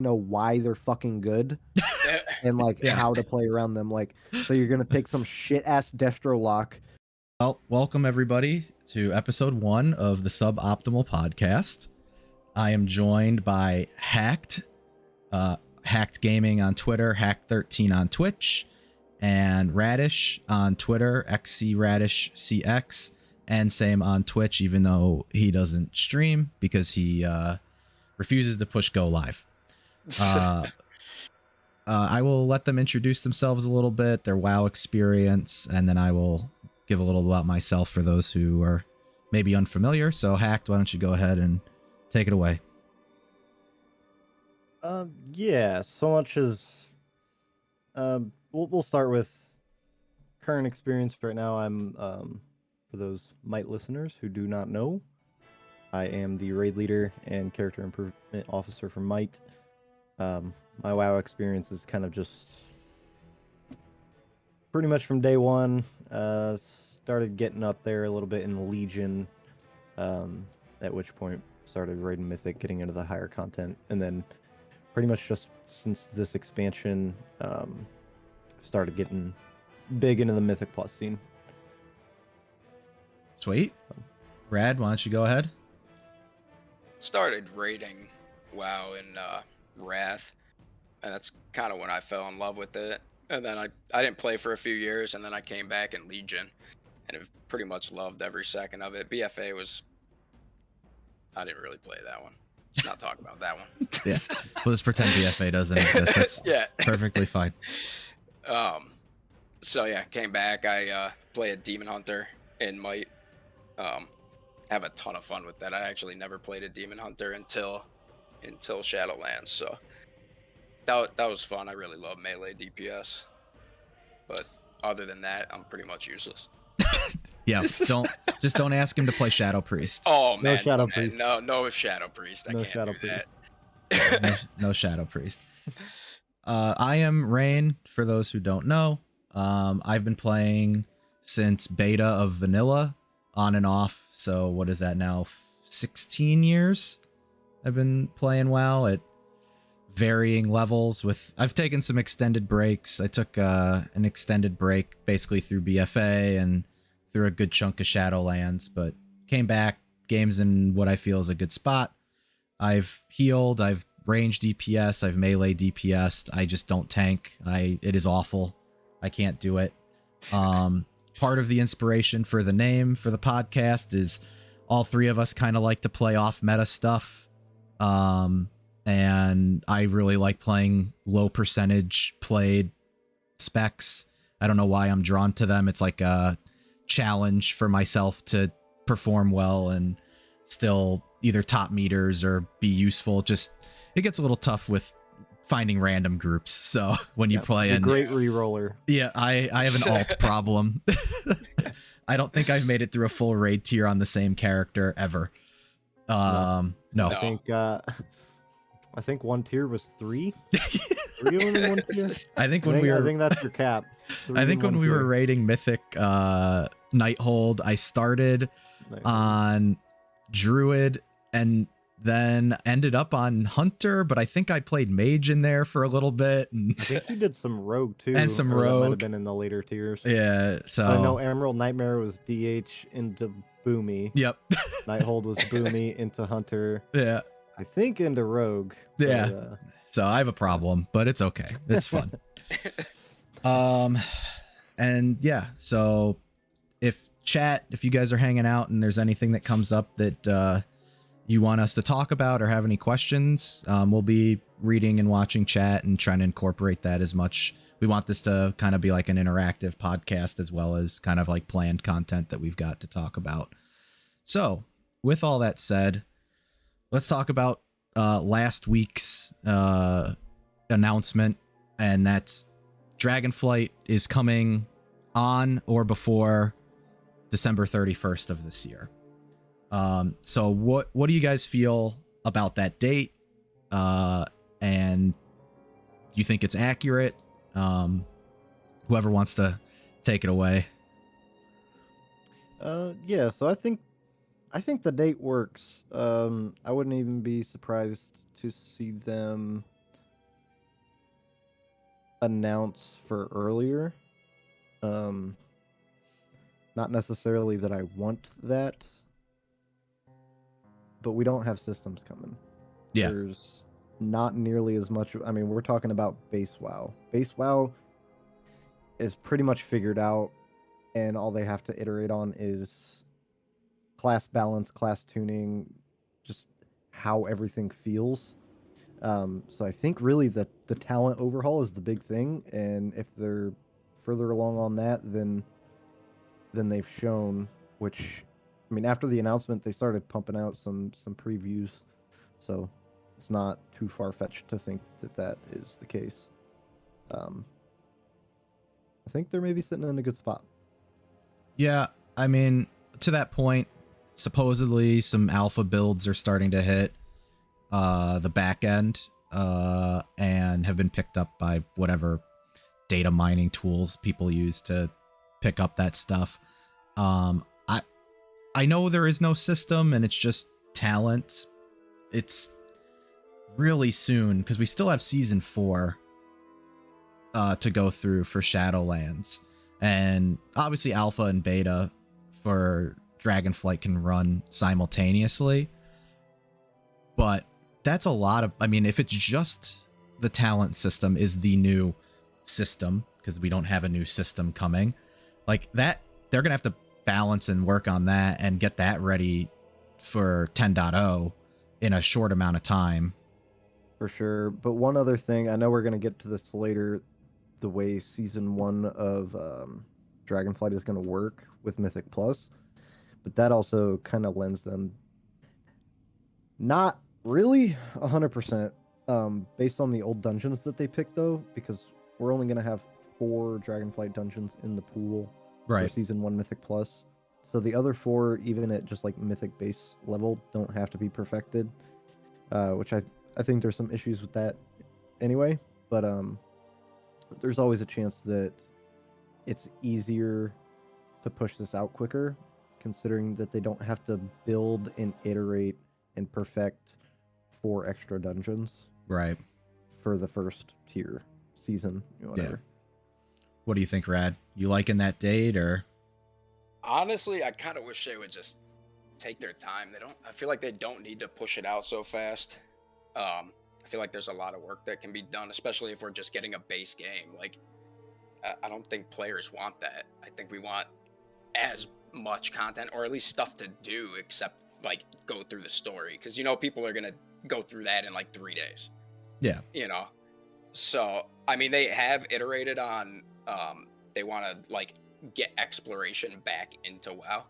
know why they're fucking good and like how to play around them. Like, so you're gonna take some shit ass Destro lock. Well, welcome everybody to episode 1 of the Suboptimal podcast. I am joined by Hakkd, Hakkd Gaming on Twitter, Hakkd13 on Twitch, and Radish on Twitter, XCRadishCX, and same on Twitch, even though he doesn't stream because he refuses to push go live. I will let them introduce themselves a little bit, their WoW experience, and then I will give a little about myself for those who are maybe unfamiliar. So Hakkd, why don't you go ahead and take it away? Yeah, so much as we'll start with current experience right now. I'm for those Might listeners who do not know, I am the raid leader and character improvement officer for Might. My WoW experience is kind of just pretty much from day one. Started getting up there a little bit in Legion, at which point started raiding Mythic, getting into the higher content, and then pretty much just since this expansion, started getting big into the Mythic Plus scene. Sweet. Rad, why don't you go ahead? Started raiding WoW in Wrath, and that's kind of when I fell in love with it. And then I didn't play for a few years, and then I came back in Legion, and have pretty much loved every second of it. BFA was... I didn't really play that one. Let's not talk about that one. Yeah, we'll just pretend BFA doesn't exist. That's yeah, perfectly fine. So yeah, came back. I play a Demon Hunter in Might. Have a ton of fun with that. I actually never played a Demon Hunter until Shadowlands, so that was fun. I really love melee DPS, but other than that, I'm pretty much useless. Yeah, don't ask him to play Shadow Priest. Oh man, No Shadow Priest. No Shadow Priest. I No can't Shadow do Priest. that. No Shadow Priest. I am Rain, for those who don't know. I've been playing since beta of Vanilla, on and off. So what is that now? 16 years I've been playing WoW at varying levels. I've taken some extended breaks. I took an extended break basically through BFA and through a good chunk of Shadowlands, but came back. Game's in what I feel is a good spot. I've healed, I've range DPS, I've melee DPS. I just don't tank. It is awful. I can't do it. Part of the inspiration for the name for the podcast is all three of us kind of like to play off meta stuff. And I really like playing low percentage played specs. I don't know why I'm drawn to them. It's like a challenge for myself to perform well and still either top meters or be useful. Just, it gets a little tough with finding random groups. So when you play in great reroller. Yeah, I have an alt problem. I don't think I've made it through a full raid tier on the same character ever. No. I think one tier was 3. 3 of them in one tier. I think that's your cap. I think when we were raiding Mythic Nighthold, I started on Druid and then ended up on Hunter, but I think I played Mage in there for a little bit. And I think you did some Rogue too. And some Rogue. That might have been in the later tiers. Yeah, so... I know Emerald Nightmare was DH into Boomy. Yep. Nighthold was Boomy into Hunter. Yeah. I think into Rogue. Yeah. But, so I have a problem, but it's okay. It's fun. And yeah, so if you guys are hanging out and there's anything that comes up that you want us to talk about or have any questions, we'll be reading and watching chat and trying to incorporate that as much. We want this to kind of be like an interactive podcast as well as kind of like planned content that we've got to talk about. So with all that said, let's talk about last week's announcement, and that's Dragonflight is coming on or before December 31st of this year. So what do you guys feel about that date? And do you think it's accurate? Whoever wants to take it away. Yeah, so I think the date works. I wouldn't even be surprised to see them announce for earlier. Not necessarily that I want that, but we don't have systems coming. Yeah. There's not nearly as much. I mean, we're talking about base WoW. Base WoW is pretty much figured out, and all they have to iterate on is class balance, class tuning, just how everything feels. So I think really the talent overhaul is the big thing, and if they're further along on that, then they've shown. Which, I mean, after the announcement, they started pumping out some previews, so it's not too far fetched to think that that is the case. I think they're maybe sitting in a good spot. Yeah, I mean, to that point, supposedly some alpha builds are starting to hit the back end and have been picked up by whatever data mining tools people use to pick up that stuff. I know there is no system and it's just talent. It's really soon because we still have season 4 to go through for Shadowlands, and obviously alpha and beta for Dragonflight can run simultaneously, but that's a lot of, I mean, if it's just the talent system is the new system because we don't have a new system coming like that, they're gonna have to balance and work on that and get that ready for 10.0 in a short amount of time. For sure. But one other thing, I know we're going to get to this later, the way season 1 of Dragonflight is going to work with Mythic Plus, but that also kind of lends them not really 100% based on the old dungeons that they picked, though, because we're only going to have 4 Dragonflight dungeons in the pool for season 1 Mythic Plus. So the other 4, even at just like Mythic base level, don't have to be perfected, which I think there's some issues with that anyway, but there's always a chance that it's easier to push this out quicker, considering that they don't have to build and iterate and perfect 4 extra dungeons Right. for the first tier season, whatever. Yeah. What do you think, Rad? You liking that date, or? Honestly, I kind of wish they would just take their time. I feel like they don't need to push it out so fast. I feel like there's a lot of work that can be done, especially if we're just getting a base game. Like, I don't think players want that. I think we want as much content, or at least stuff to do, except like go through the story. Because people are gonna go through that in like 3 days. Yeah. So I mean, they have iterated on. They want to like get exploration back into WoW.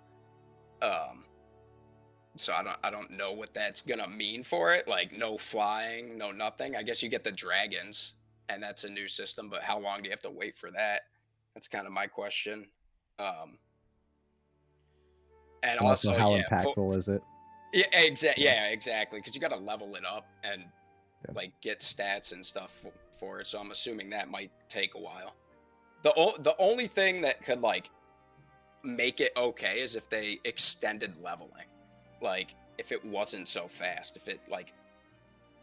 So I don't know what that's gonna mean for it. Like no flying, no nothing. I guess you get the dragons, and that's a new system. But how long do you have to wait for that? That's kind of my question. And also, how yeah, impactful is it? Yeah, exactly. Because you got to level it up and like get stats and stuff for it. So I'm assuming that might take a while. The only thing that could like make it okay is if they extended leveling. Like if it wasn't so fast, if it like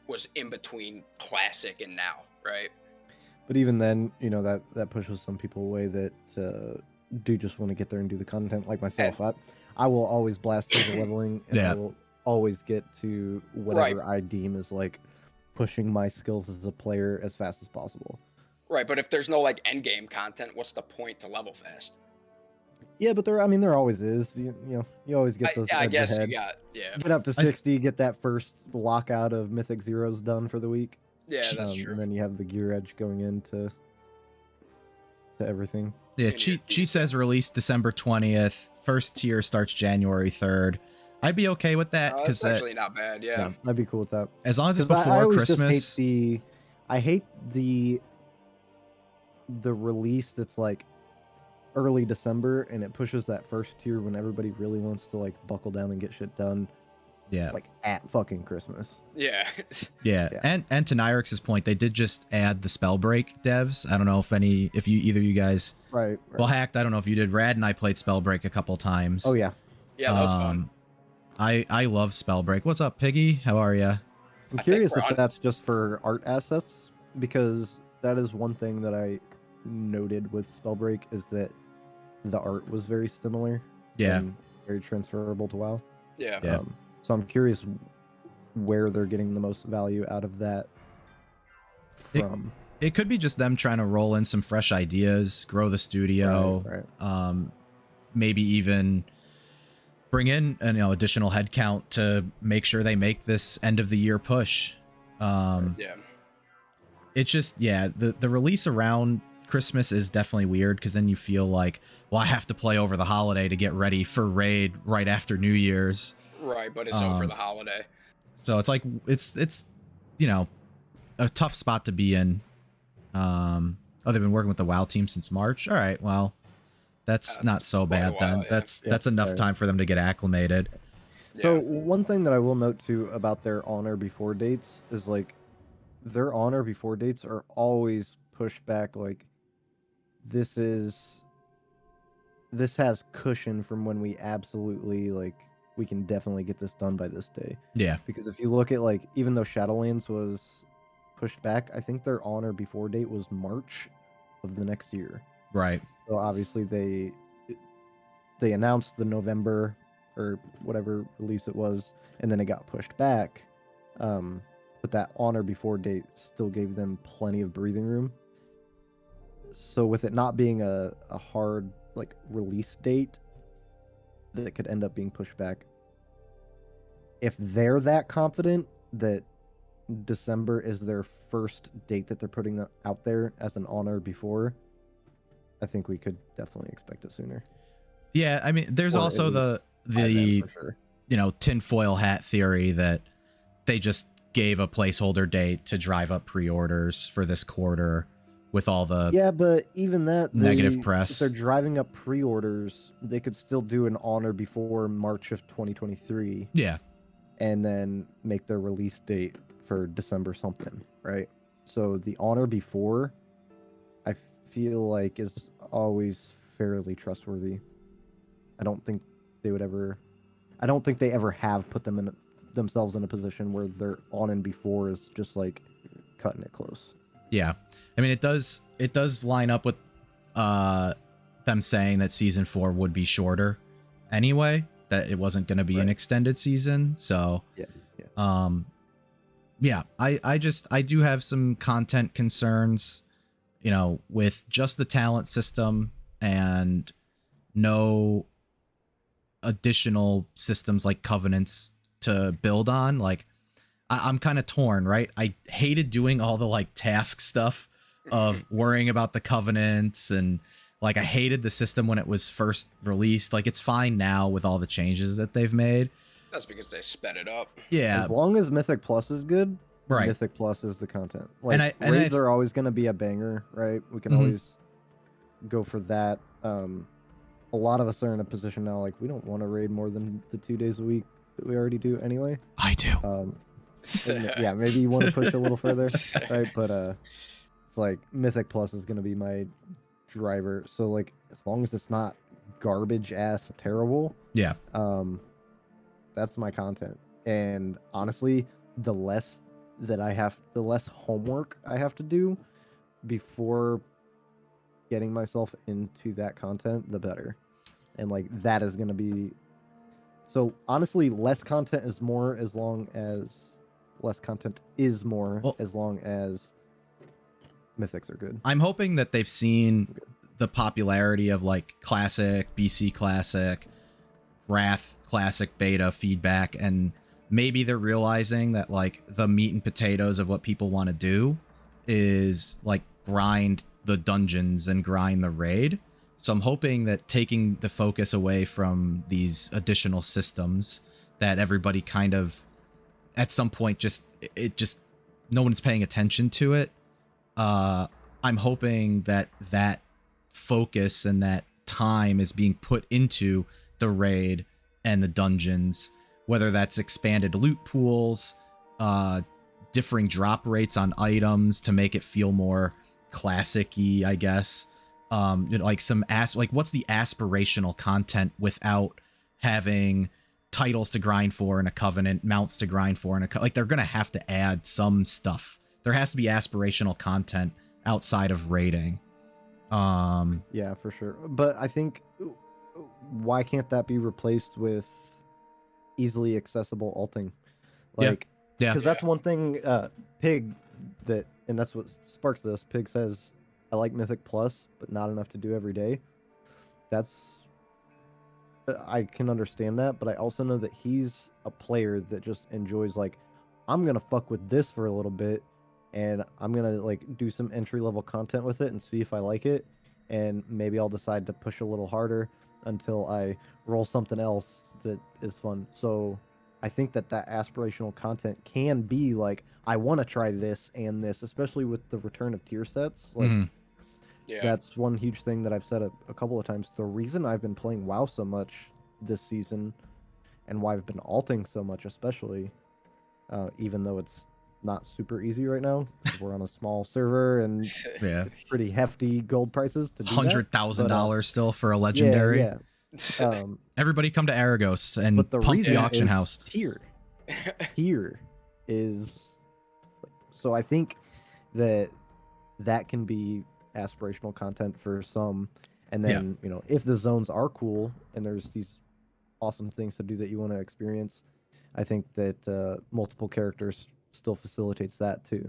was in between classic and now, right? But even then, that pushes some people away that do just want to get there and do the content, like myself. I will always blast through the leveling, and I will always get to whatever I deem is like pushing my skills as a player as fast as possible. Right, but if there's no like end game content, what's the point to level fast? Yeah, but there always is. You always get those. I guess ahead. You got Get up to 60, get that first lockout of Mythic Zeros done for the week. Yeah, that's true. And then you have the gear edge going into everything. Yeah, cheat says release December 20th. First tier starts January 3rd. I'd be okay with that because that's actually not bad. Yeah, I'd be cool with that. As long as it's before Christmas. I hate the release that's like early December and it pushes that first tier when everybody really wants to like buckle down and get shit done. Yeah, like at fucking Christmas. Yeah. And to Nyrix's point, they did just add the spell break devs. I don't know if either you guys. Right. Well, Hakkd, I don't know if you did. Rad and I played spell break a couple times. Oh yeah. Yeah, that was fun. I love spell break. What's up, Piggy? How are you? I'm curious if that's just for art assets, because that is one thing that I noted with Spellbreak is that the art was very similar. Yeah. And very transferable to WoW. Yeah. Yeah. So I'm curious where they're getting the most value out of that from. It could be just them trying to roll in some fresh ideas, grow the studio, Right. Maybe even bring in an additional headcount to make sure they make this end of the year push. Yeah. It's just, the release around Christmas is definitely weird because then you feel like, well, I have to play over the holiday to get ready for raid right after New Year's. Right, but it's over the holiday. So it's like it's a tough spot to be in. They've been working with the WoW team since March. All right, well, that's not so bad then. Yeah. That's enough time for them to get acclimated. So one thing that I will note too about their honor before dates is like their honor before dates are always pushed back. Like this has cushion from when we absolutely we can definitely get this done by this day. Yeah. Because if you look at even though Shadowlands was pushed back, I think their honor before date was March of the next year. Right. So obviously they announced the November or whatever release it was, and then it got pushed back. But that honor before date still gave them plenty of breathing room. So with it not being a hard release date that could end up being pushed back, if they're that confident that December is their first date that they're putting out there as an honor before, I think we could definitely expect it sooner. Yeah, I mean, there's Or also at the for sure. tinfoil hat theory that they just gave a placeholder date to drive up pre-orders for this quarter with all the But even that negative press. If they're driving up pre-orders, they could still do an honor before March of 2023. Yeah. And then make their release date for December something, right? So the honor before, I feel like, is always fairly trustworthy. I don't think they ever have put themselves in a position where their on and before is just cutting it close. Yeah. I mean, it does line up with them saying that season 4 would be shorter anyway, that it wasn't going to be an extended season. So I do have some content concerns, with just the talent system and no additional systems like covenants to build on. I'm kind of torn, right? I hated doing all the task stuff of worrying about the covenants, and I hated the system when it was first released. It's fine now with all the changes that they've made. That's because they sped it up. Yeah. As long as Mythic Plus is good, right. Mythic Plus is the content. Raids are always going to be a banger, right? We can always go for that. A lot of us are in a position now we don't want to raid more than the 2 days a week that we already do anyway. I do. Maybe you want to push a little further, right? But it's Mythic Plus is going to be my driver. So as long as it's not garbage ass terrible, that's my content. And honestly, the less homework I have to do before getting myself into that content, the better. And that is going to be, so honestly, less content is more as long as mythics are good. I'm hoping that they've seen the popularity of classic, BC classic, Wrath classic beta feedback, and maybe they're realizing that the meat and potatoes of what people want to do is grind the dungeons and grind the raid. So I'm hoping that taking the focus away from these additional systems that everybody kind of at some point just no one's paying attention to it. I'm hoping that focus and that time is being put into the raid and the dungeons, whether that's expanded loot pools, differing drop rates on items to make it feel more classic-y, I guess. What's the aspirational content without having titles to grind for in a covenant, mounts to grind for in a they're gonna have to add some stuff. There has to be aspirational content outside of raiding. Yeah, for sure. But I think why can't that be replaced with easily accessible alting? Like, Yeah. because that's one thing. Pig, and that's what sparks this. Pig says, "I like Mythic Plus, but not enough to do every day." That's I can understand that, but I also know that he's a player that just enjoys like, I'm gonna fuck with this for a little bit, and I'm gonna like do some entry level content with it and see if I like it, and maybe I'll decide to push a little harder until I roll something else that is fun. So I think that aspirational content can be like, I want to try this and this, especially with the return of tier sets. Like, Yeah. that's one huge thing that I've said a couple of times. The reason I've been playing WoW so much this season, and why I've been alting so much, especially, even though it's not super easy right now, 'cause we're on a small server and Yeah. pretty hefty gold prices to do that. $100,000 still for a legendary. Yeah. Everybody come to Aragos and But the pump reason the auction is house. tier is, so I think that can be aspirational content for some, and then if the zones are cool and there's these awesome things to do that you want to experience, I think that multiple characters still facilitates that too.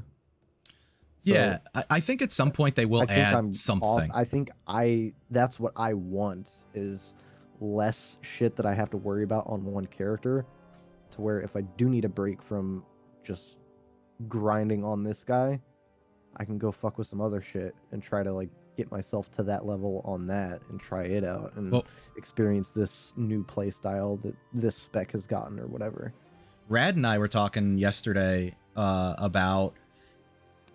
So Yeah, I think at some point they will add something. I think that's what I want, is less shit that I have to worry about on one character, to where if I do need a break from just grinding on this guy, I can go fuck with some other shit and try to like get myself to that level on that and try it out and experience this new play style that this spec has gotten or whatever. Rad and I were talking yesterday about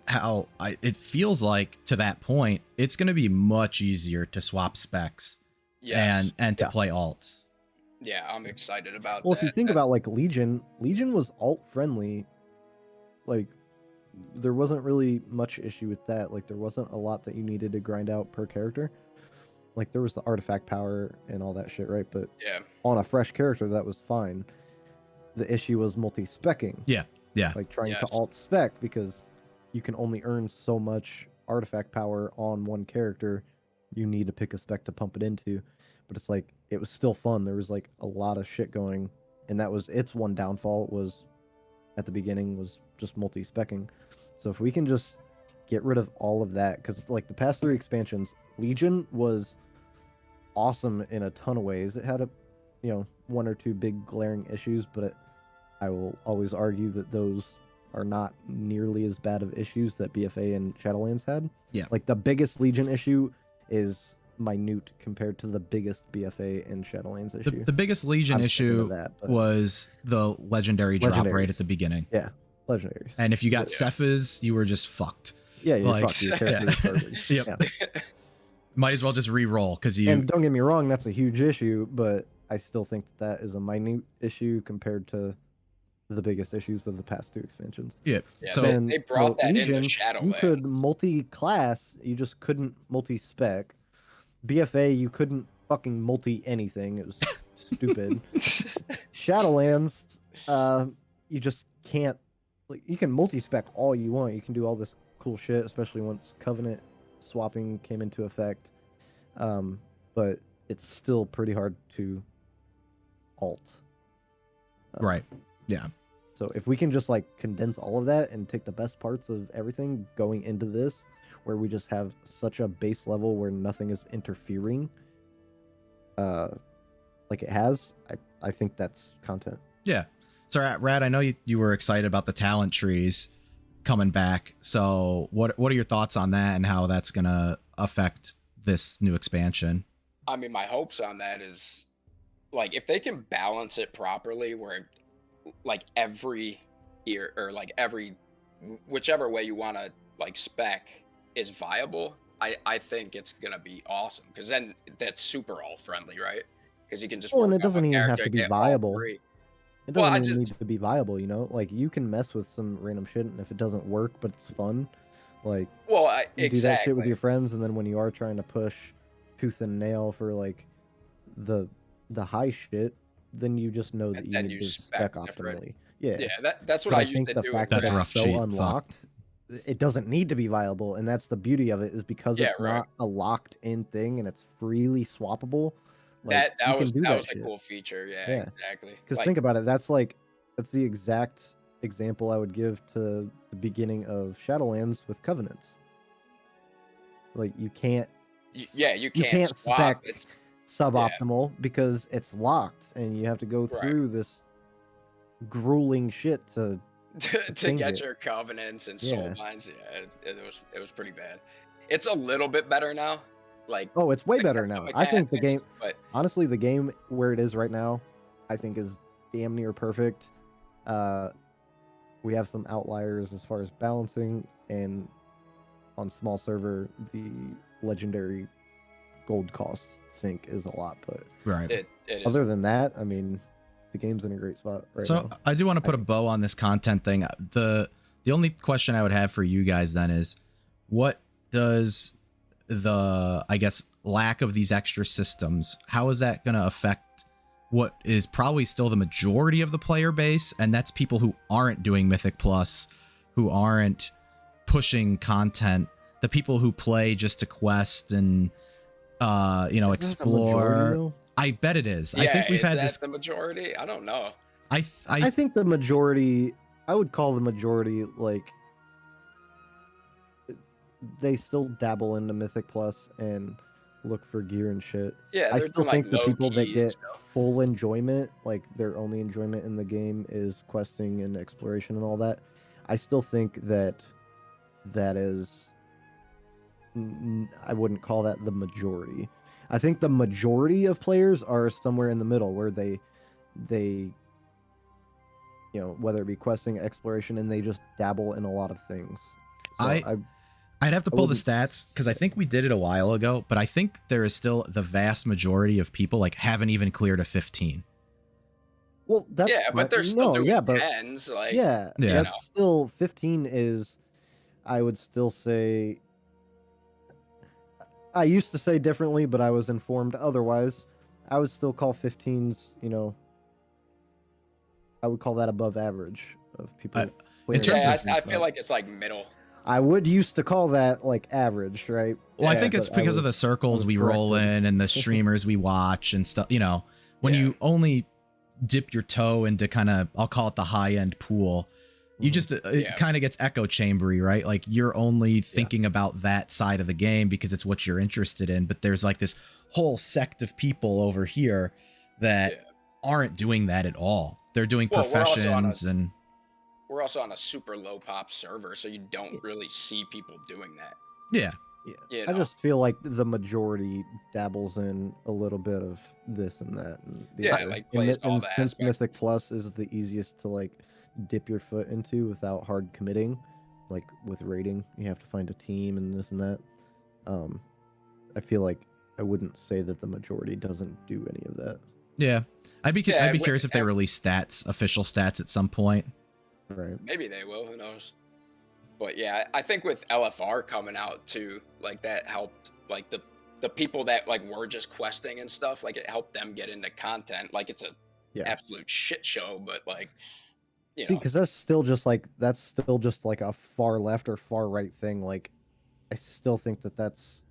how it feels like to that point it's going to be much easier to swap specs and to play alts. Yeah, I'm excited about that. Well, if you think that. about like Legion was alt friendly. Like, there wasn't really much issue with that. Like, there wasn't a lot that you needed to grind out per character. Like, there was the artifact power and all that shit, right? But on a fresh character, that was fine. The issue was multi-specking. Yeah. Like, trying to alt spec, because you can only earn so much artifact power on one character. You need to pick a spec to pump it into. But it's like, it was still fun. There was like a lot of shit going. And that was its one downfall, was at the beginning was just multi-specking. So if we can just get rid of all of that, because like the past 3 expansions, Legion was awesome in a ton of ways. It had one or two big glaring issues, but I will always argue that those are not nearly as bad of issues that BFA and Shadowlands had. Yeah. Like, the biggest Legion issue is minute compared to the biggest BFA and Shadowlands issue. The biggest Legion issue was the legendary drop right at the beginning. Yeah, legendaries. And if you got Cephas, you were just fucked. Yeah, you're fucked. Your character is Yep. Yeah. Might as well just re-roll, because you... And don't get me wrong, that's a huge issue, but I still think that is a minute issue compared to the biggest issues of the past 2 expansions. Yeah. So they brought that Legion, into Shadowlands. You could multi-class, you just couldn't multi-spec. BFA, you couldn't fucking multi anything. It was stupid. Shadowlands, you just can't. Like, you can multi-spec all you want. You can do all this cool shit, especially once Covenant swapping came into effect. But it's still pretty hard to alt. Right. Yeah. So if we can just like condense all of that and take the best parts of everything going into this, where we just have such a base level where nothing is interfering, like it has, I think that's content. Yeah. So Rad, I know you were excited about the talent trees coming back. So what are your thoughts on that and how that's gonna affect this new expansion? I mean, my hopes on that is, like, if they can balance it properly, where like every year, or like whichever way you want to like spec is viable, I think it's gonna be awesome, because then that's super all friendly, right? Because you can just and it doesn't even have to be viable. It doesn't even need to be viable, like you can mess with some random shit, and if it doesn't work but it's fun, like, you do that shit with your friends, and then when you are trying to push tooth and nail for like the high shit, then you just know that you need to spec optimally. Yeah, that's what I used to do. That's rough. So unlocked it doesn't need to be viable, and that's the beauty of it, is because Yeah, it's right. not a locked in thing and it's freely swappable. Like That you that can was do that that was a shit. cool feature. Yeah, Yeah. exactly. Because Like, think about it, that's the exact example I would give to the beginning of Shadowlands with Covenants. Like yeah, you you can't can't swap. spec It's yeah, suboptimal because it's locked and you have to go right. through this grueling shit to To change get it. your covenants and soul Yeah. binds. Yeah, it was pretty bad. It's a little bit better now. Like Oh, it's way they better kept the now. I think the mechanics, game, but honestly, the game where it is right now, I think is damn near perfect. Uh, we have some outliers as far as balancing, and on small server, the legendary gold cost sync is a lot. But Right. it is. other than that, I mean, the game's in a great spot right So now. I do want to put a think. bow on this content thing. The only question I would have for you guys then is, what does the, I guess, lack of these extra systems, how is that going to affect what is probably still the majority of the player base, and that's people who aren't doing Mythic Plus, who aren't pushing content, the people who play just to quest and Is that the majority, explore. though? I bet it is. I Yeah, think we've is had that this. the majority? I don't know. I think the majority, I would call the majority, like, they still dabble into Mythic Plus and look for gear and shit. Yeah, I they're still doing like think the low people that key get stuff. full enjoyment, like their only enjoyment in the game is questing and exploration and all that, I still think that that is, I wouldn't call that the majority. I think the majority of players are somewhere in the middle where they whether it be questing, exploration, and they just dabble in a lot of things. So I'd have to I pull the wouldn't stats because I think we did it a while ago, but I think there is still the vast majority of people like haven't even cleared a 15. Well, that's Yeah, but fine. they're still No, doing yeah, but tens. Like, yeah, you Yeah. know, that's still 15 is, I would still say, I used to say differently, but I was informed otherwise. I would still call 15s, I would call that above average of people In clearing terms yeah, of, 15 I feel stuff. like it's like middle. I would used to call that like average, right? well, I Yeah. think it's But I because of the was circles we roll corrected. in and the streamers we watch and stuff. When Yeah. you only dip your toe into kind of, I'll call it the high end pool, you just, Yeah. it kind of gets echo chambery, right? Like you're only thinking about that side of the game because it's what you're interested in. But there's like this whole sect of people over here that Yeah. aren't doing that at all. They're doing Well, professions and we're also on a super low pop server, so you don't really see people doing that. yeah. Yeah. You I know. just feel like the majority dabbles in a little bit of this and that and the Yeah, other. like plays all And the since aspects. Mythic Plus is the easiest to like dip your foot into without hard committing, like with raiding, you have to find a team and this and that. I feel like I wouldn't say that the majority doesn't do any of that. Yeah. I'd be Yeah, curious if they release stats, official stats at some point. Right. Maybe they will. Who knows? But yeah, I think with LFR coming out too, like that helped. Like the people that like were just questing and stuff, like it helped them get into content. Like it's a absolute shit show, but like See, because that's still just like a far left or far right thing. Like, I still think that that's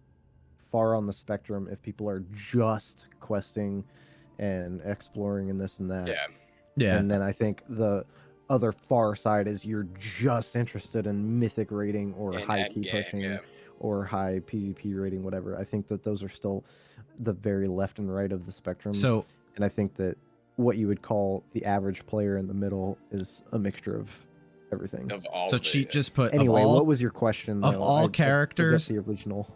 far on the spectrum if people are just questing and exploring and this and that. Yeah. And then I think the other far side is you're just interested in mythic rating or high key pushing or high PvP rating, whatever. I think that those are still the very left and right of the spectrum. So, and I think that what you would call the average player in the middle is a mixture of everything. Of all. So Cheat just put anyway. What was your question? Of all characters, the original.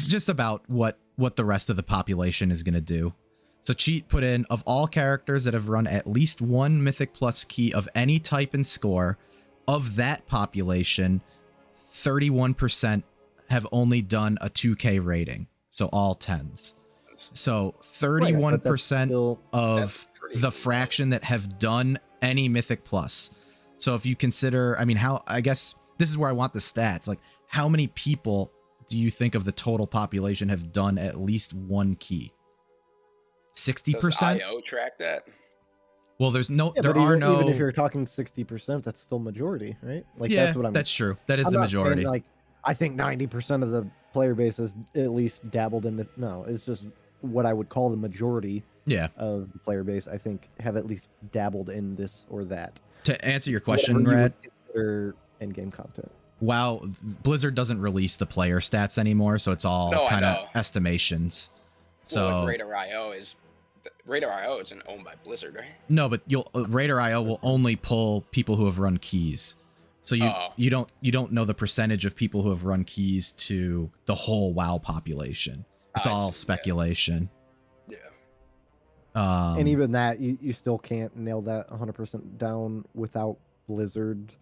Just about what the rest of the population is going to do. So Cheat put in, of all characters that have run at least one Mythic Plus key of any type and score, of that population, 31% have only done a 2K rating. So all 10s. So 31% of the fraction that have done any Mythic Plus. So if you consider, I mean, I guess this is where I want the stats. Like, how many people do you think of the total population have done at least one key? 60%? Does IO track that? Well, there's no, Yeah, there but are even if no. you're talking 60%, that's still majority, right? Like Yeah, that's what I'm. that's true. That is I'm the not saying, majority. like I think 90% of the player base is at least dabbled in. No, it's just what I would call the majority Yeah. of the player base. I think have at least dabbled in this or that. To answer your Whatever question, you Rad, would consider in-game content. WoW, Blizzard doesn't release the player stats anymore, so it's all No, I kind of know. estimations. Well, like So Radar.io isn't owned by Blizzard, right? no, but you'll Radar.io will only pull people who have run keys. So you don't know the percentage of people who have run keys to the whole WoW population. It's I all see, speculation. Yeah. And even that, you still can't nail that 100% down without Blizzard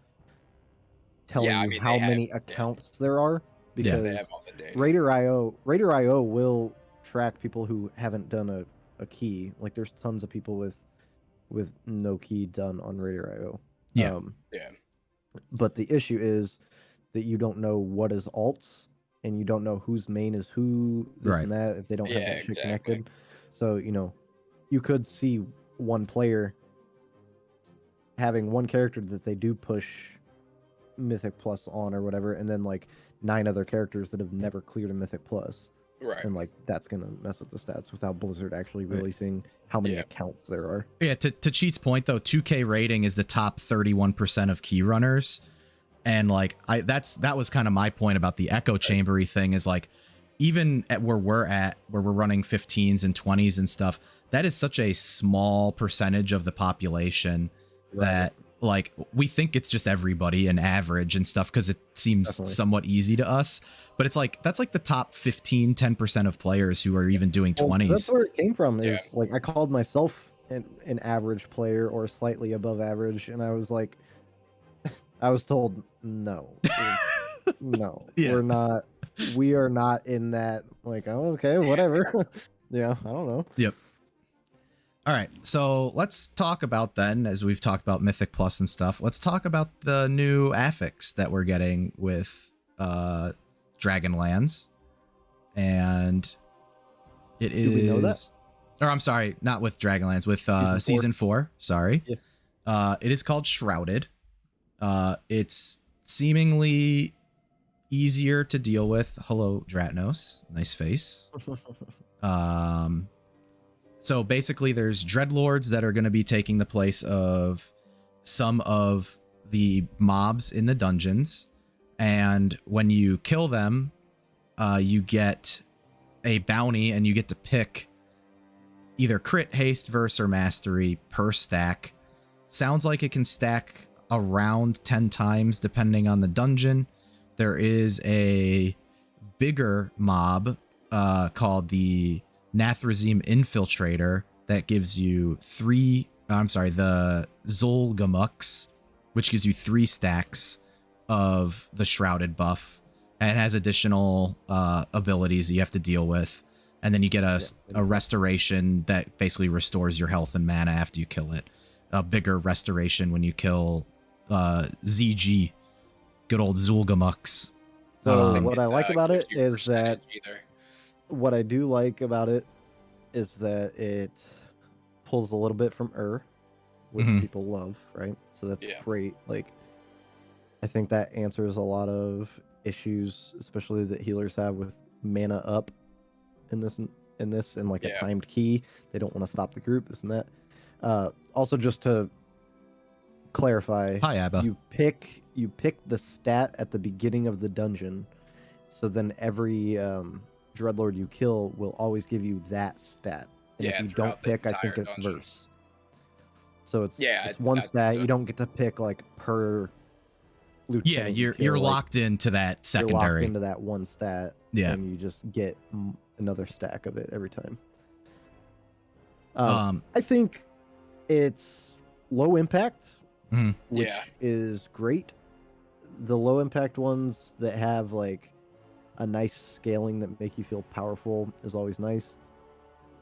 telling Yeah, I you mean, how many accounts there are, they because have all the data. Raider.io will track people who haven't done a key. Like there's tons of people with no key done on Raider.io. Yeah. Yeah. But the issue is that you don't know what is alts, and you don't know whose main is who, this Right. and that, if they don't have Yeah, that shit exactly. connected. So, you could see one player having one character that they do push Mythic Plus on or whatever, and then like 9 other characters that have never cleared a Mythic Plus. Right. And like that's gonna mess with the stats without Blizzard actually releasing how many accounts there are. Yeah, to Cheat's point though, 2K rating is the top 31% of key runners. And like that was kind of my point about the echo chambery thing, is like even at where we're running 15s and 20s and stuff, that is such a small percentage of the population that like we think it's just everybody and average and stuff because it seems somewhat easy to us, but it's like that's like the top 10% of players who are even doing 20s. That's where it came from, is like I called myself an average player or slightly above average, and I was like, I was told no. No, we are not in that. Like, oh, okay, whatever. Yeah, I don't know. Yep. All right, so let's talk about then, as we've talked about Mythic Plus and stuff, let's talk about the new affix that we're getting with Dragonlands. And it is... Do we know that? Or I'm sorry, not with Dragonlands, with Season 4, sorry. Yeah. It is called Shrouded. It's seemingly easier to deal with. Hello, Dratnos. Nice face. So basically there's dreadlords that are going to be taking the place of some of the mobs in the dungeons. And when you kill them, you get a bounty, and you get to pick either crit, haste, verse, or mastery per stack. Sounds like it can stack around 10 times depending on the dungeon. There is a bigger mob called the Nathrazim Infiltrator that gives you the Zolgamux, which gives you 3 stacks of the Shrouded buff, and has additional abilities that you have to deal with. And then you get a restoration that basically restores your health and mana after you kill it. A bigger restoration when you kill ZG, good old Zulgamux. So what I like about it is that what I do like about it is that it pulls a little bit from which people love, right? So that's great. Like, I think that answers a lot of issues, especially that healers have with mana up in this and like a timed key. They don't want to stop the group, this and that. Also, just to clarify, hi Abba, you pick the stat at the beginning of the dungeon, so then every dreadlord you kill will always give you that stat. And if you don't pick, I think it's verse. So it's one stat. You don't get to pick like per lieutenant. Yeah, you're locked into that secondary. You're locked into that one stat. Yeah, and you just get another stack of it every time. I think it's low impact, which is great. The low impact ones that have like a nice scaling that make you feel powerful is always nice.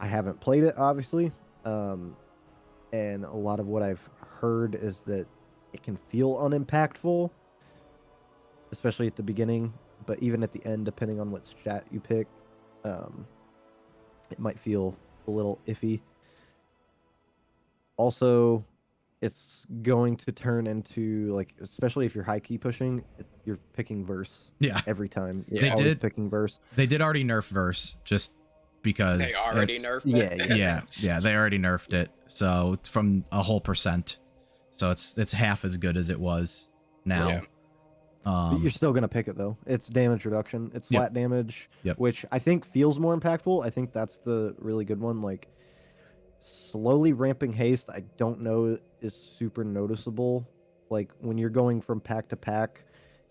I haven't played it, obviously, and a lot of what I've heard is that it can feel unimpactful, especially at the beginning, but even at the end, depending on what stat you pick, it might feel a little iffy. Also, it's going to turn into like, especially if you're high key pushing, you're picking verse Yeah. every time. You're They always did- picking verse. They did already nerf verse just because They already it's- nerfed Yeah, it. yeah, they already nerfed it. So it's from a whole percent. So it's half as good as it was now. Yeah. But you're still gonna pick it though. It's damage reduction. It's Yep. flat damage, Yep. which I think feels more impactful. I think that's the really good one. Like slowly ramping haste, I don't know is super noticeable. Like when you're going from pack to pack,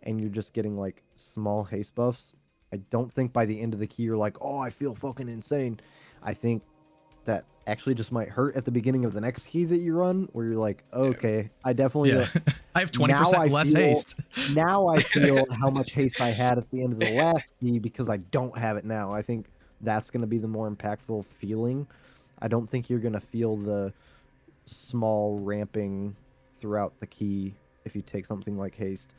and you're just getting like small haste buffs. I don't think by the end of the key you're like, oh, I feel fucking insane. I think that actually just might hurt at the beginning of the next key that you run, where you're like, okay, I definitely. Yeah. I have 20% Now I less feel- haste. Now I feel how much haste I had at the end of the last key because I don't have it now. I think that's going to be the more impactful feeling. I don't think you're going to feel the small ramping throughout the key if you take something like haste.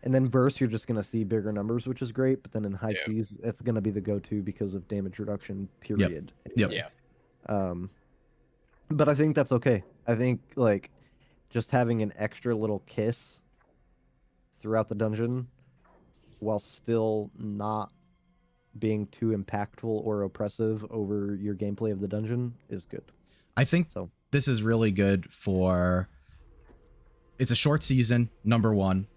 And then verse, you're just going to see bigger numbers, which is great. But then in high keys, it's going to be the go-to because of damage reduction, period. Yep. Yeah. But I think that's okay. I think like just having an extra little kiss throughout the dungeon while still not being too impactful or oppressive over your gameplay of the dungeon is good. I think So this is really good for. It's a short season, number one,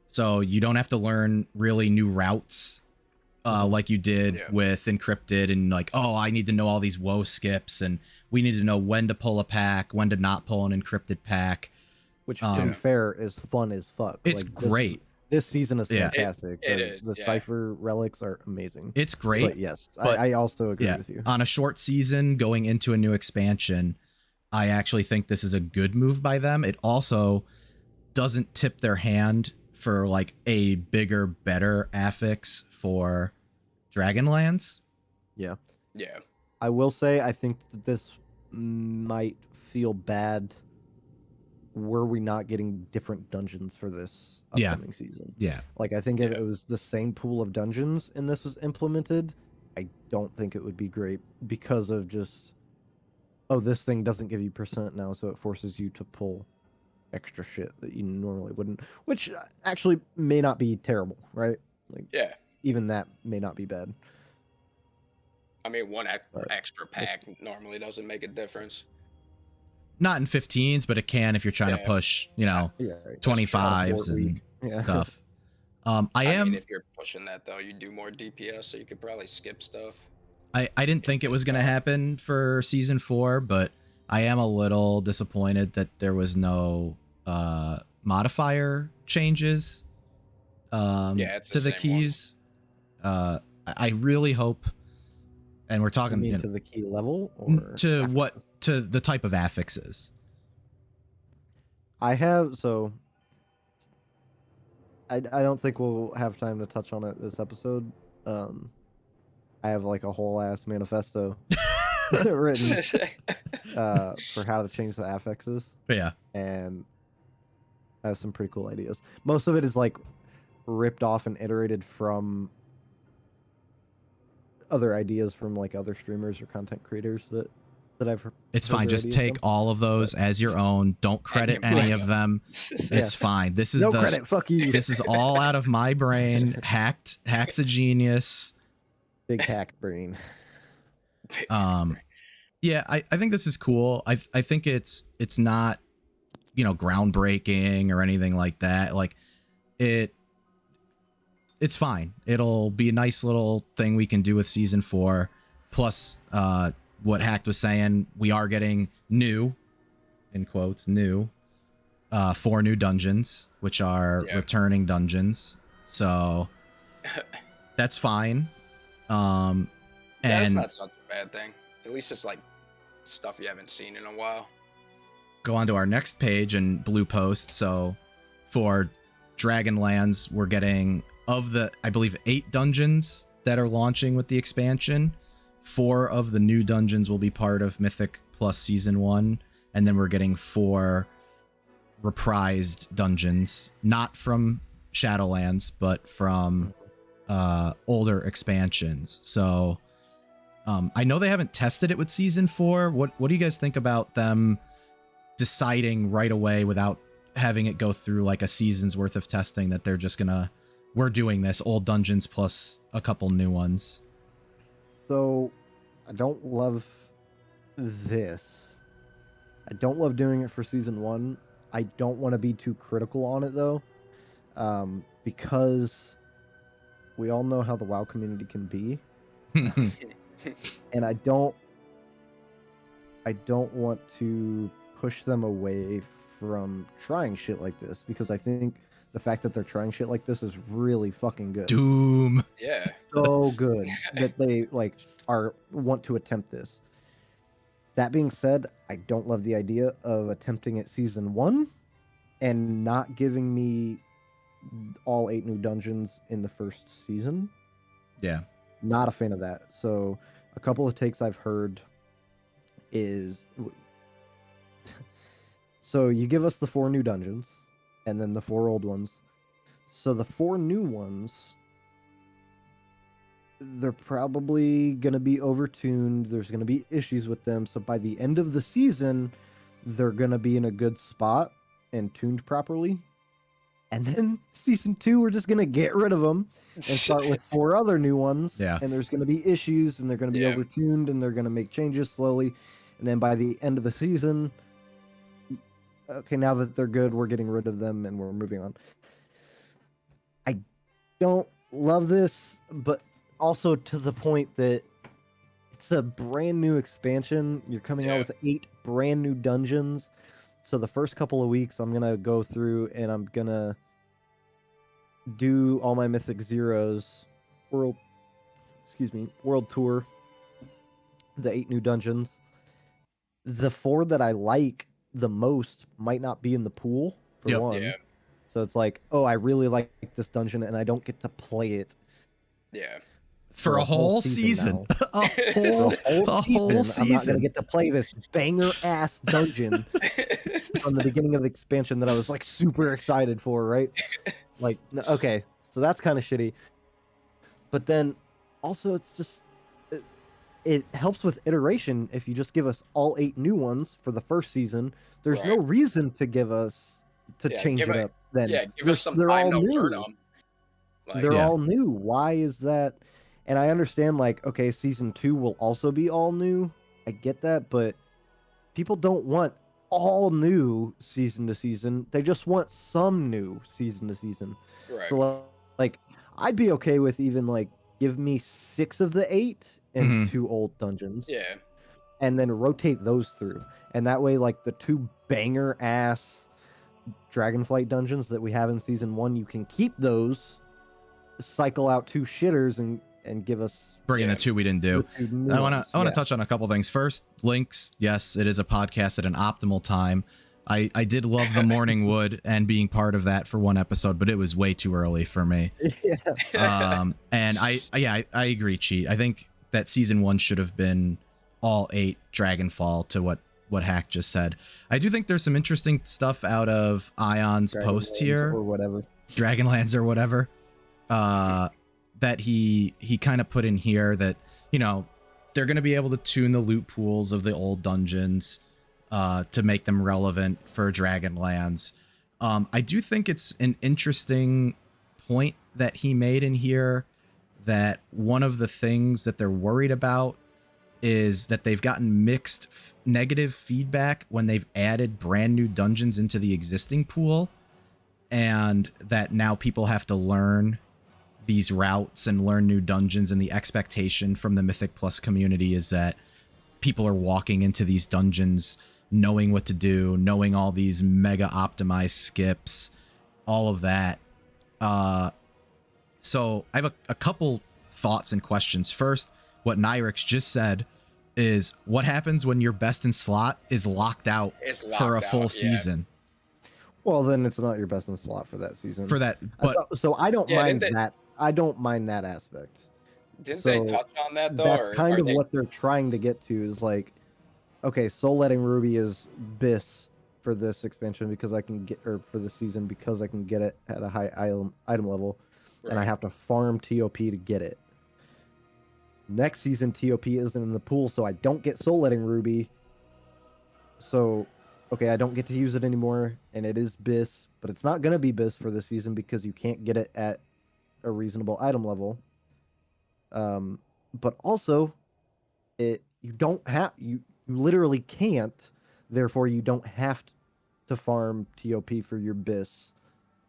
so you don't have to learn really new routes like you did with Encrypted, and like, oh, I need to know all these woe skips, and we need to know when to pull a pack, when to not pull an encrypted pack. Which, to be fair, is fun as fuck. It's like, great. This season is Yeah. fantastic. It is, The yeah. Cypher relics are amazing. It's great. But yes, but I also agree with you. On a short season going into a new expansion, I actually think this is a good move by them. It also doesn't tip their hand for like a bigger, better affix for Dragonlands. Yeah. Yeah. I will say I think that this might feel bad were we not getting different dungeons for this upcoming season. Yeah. Like I think if it was the same pool of dungeons and this was implemented, I don't think it would be great because of just, oh, this thing doesn't give you percent now, so it forces you to pull extra shit that you normally wouldn't, which actually may not be terrible, right? Like even that may not be bad. I mean, one extra pack normally doesn't make a difference. Not in 15s, but it can if you're trying to push, 25s and stuff. I mean, if you're pushing that though, you do more DPS, so you could probably skip stuff. I didn't think it was going to happen for season 4, but I am a little disappointed that there was no modifier changes to the keys. I really hope, and we're talking to the key level or to the type of affixes. I don't think we'll have time to touch on it this episode. I have like a whole ass manifesto written for how to change the affixes. Yeah. And I have some pretty cool ideas. Most of it is like ripped off and iterated from other ideas from like other streamers or content creators that I've heard. It's fine. Just take all of those as your own. Don't credit any of them. It's fine. This is no credit. Fuck you. This is all out of my brain. Hack's a genius. Big hack brain. Yeah, I think this is cool. I think it's not, groundbreaking or anything like that. Like it's fine. It'll be a nice little thing we can do with season 4. Plus, what Hackd was saying, we are getting new, in quotes, 4 new dungeons, which are returning dungeons. So that's fine. And that's not such a bad thing. At least it's like stuff you haven't seen in a while. Go on to our next page and blue post. So for Dragonlands, we're getting, of the, I believe, 8 dungeons that are launching with the expansion, 4 of the new dungeons will be part of Mythic Plus Season 1, and then we're getting 4 reprised dungeons, not from Shadowlands, but from older expansions. So I know they haven't tested it with Season 4. What do you guys think about them deciding right away without having it go through like a season's worth of testing that they're just gonna, we're doing this old dungeons plus a couple new ones? So I don't love this. I don't love doing it for season 1. I don't want to be too critical on it though, because we all know how the WoW community can be, and I don't want to push them away from trying shit like this, because I think the fact that they're trying shit like this is really fucking good. Doom. Yeah. So good that they like want to attempt this. That being said, I don't love the idea of attempting it season 1 and not giving me all 8 new dungeons in the first season. Yeah. Not a fan of that. So a couple of takes I've heard is so you give us the 4 new dungeons and then the 4 old ones. So the 4 new ones, they're probably going to be overtuned. There's going to be issues with them. So by the end of the season, they're going to be in a good spot and tuned properly. And then season 2, we're just going to get rid of them and start with 4 other new ones. Yeah. And there's going to be issues and they're going to be overtuned and they're going to make changes slowly. And then by the end of the season, okay, now that they're good, we're getting rid of them and we're moving on. I don't love this, but also to the point that it's a brand new expansion. You're coming out with 8 brand new dungeons. So the first couple of weeks, I'm going to go through and I'm going to do all my Mythic Zeros world tour, the 8 new dungeons. The 4 that I like the most might not be in the pool for one. Yeah. So it's like, oh, I really like this dungeon and I don't get to play it. Yeah. For a whole season. A whole season. I'm not going to get to play this banger ass dungeon from the beginning of the expansion that I was like super excited for, right? Like, okay, so that's kind of shitty. But then also it's just, it helps with iteration if you just give us all 8 new ones for the first season. There's no reason to give us, to change it up then. Yeah, give us some time to learn them. Like, they're all new. Why is that? And I understand, like, okay, season 2 will also be all new. I get that, but people don't want all new season to season. They just want some new season to season. Right. So, like, I'd be okay with even, like, give me 6 of the 8 and 2 old dungeons. Yeah. And then rotate those through. And that way, like, the 2 banger-ass Dragonflight dungeons that we have in season 1, you can keep those, cycle out 2 shitters, and give us bringing the 2 we didn't do. I want to touch on a couple things. First, links. Yes, it is a podcast at an optimal time. I did love the Morning Wood and being part of that for one episode, but it was way too early for me. And I agree, Cheat. I think that season 1 should have been all 8 Dragonfall, to what Hakkd just said. I do think there's some interesting stuff out of Ion's post here, or whatever, Dragonlands or whatever, that he kind of put in here, that, you know, they're going to be able to tune the loot pools of the old dungeons to make them relevant for Dragonlands. I do think it's an interesting point that he made in here, that one of the things that they're worried about is that they've gotten mixed negative feedback when they've added brand new dungeons into the existing pool, and that now people have to learn these routes and learn new dungeons, and the expectation from the Mythic Plus community is that people are walking into these dungeons knowing what to do, knowing all these mega optimized skips, all of that. So I have a couple thoughts and questions. First, what Nyrix just said is, what happens when your best in slot is locked out for a full season? Well, then it's not your best in slot for that season. For that, but so I don't mind that. I don't mind that aspect. Didn't they touch on that though? That's kind of what they're trying to get to, is like, okay, Soul Letting Ruby is BIS for this expansion because I can get, or for the season because I can get it at a high item level, and I have to farm TOP to get it. Next season, TOP isn't in the pool, so I don't get Soul Letting Ruby. So okay, I don't get to use it anymore, and it is BIS, but it's not gonna be BIS for this season because you can't get it at a reasonable item level. But also, you don't have you literally can't. Therefore, you don't have to farm TOP for your BIS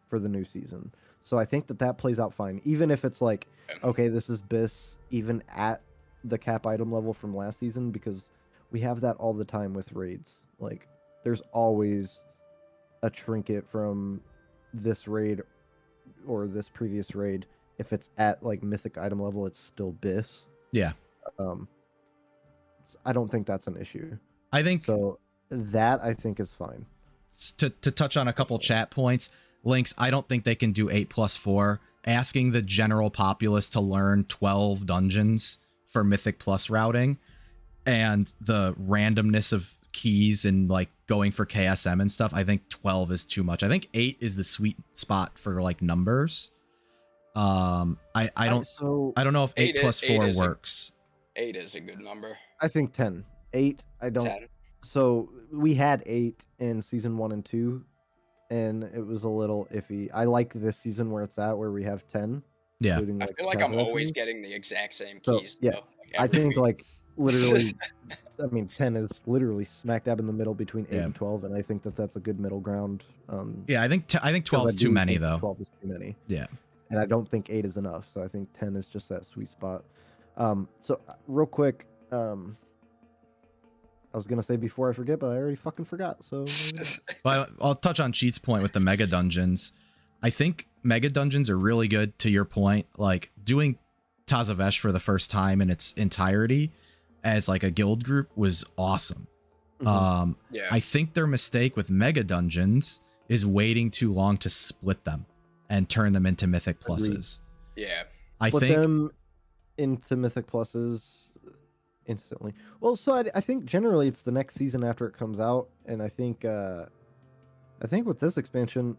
for the new season. So I think that plays out fine, even if it's like, okay, this is BIS even at the cap item level from last season, because we have that all the time with raids. Like, there's always a trinket from this raid or this previous raid. If it's at like mythic item level, it's still BIS. Yeah. I don't think that's an issue. I think So that I think is fine. to touch on a couple chat points, Lynx, I don't think they can do 8+4. Asking the general populace to learn 12 dungeons for Mythic Plus routing and the randomness of keys and like going for KSM and stuff, I think 12 is too much. I think 8 is the sweet spot for like numbers. I don't know if 8+4 works. 8 is a good number. I think 10. 8, I don't. 10. So we had 8 in season 1 and 2, and it was a little iffy. I like this season where it's at, where we have 10. Yeah. I feel like I'm always getting the exact same keys. So, yeah, though, like I think week. like literally, I mean, 10 is literally smack dab in the middle between 8 Yeah. and 12, and I think that's a good middle ground. Yeah, I think 12 is too many though. 12 is too many. Yeah. And I don't think 8 is enough, so I think 10 is just that sweet spot. So real quick, I was gonna say before I forget, but I already fucking forgot. So Well, I'll touch on Cheat's point with the mega dungeons. I think mega dungeons are really good, to your point. Like doing Tazavesh for the first time in its entirety as like a guild group was awesome. Yeah. I think their mistake with mega dungeons is waiting too long to split them and turn them into mythic pluses. Yeah. I Put think them into mythic pluses instantly. Well, so I think generally it's the next season after it comes out, and I think with this expansion,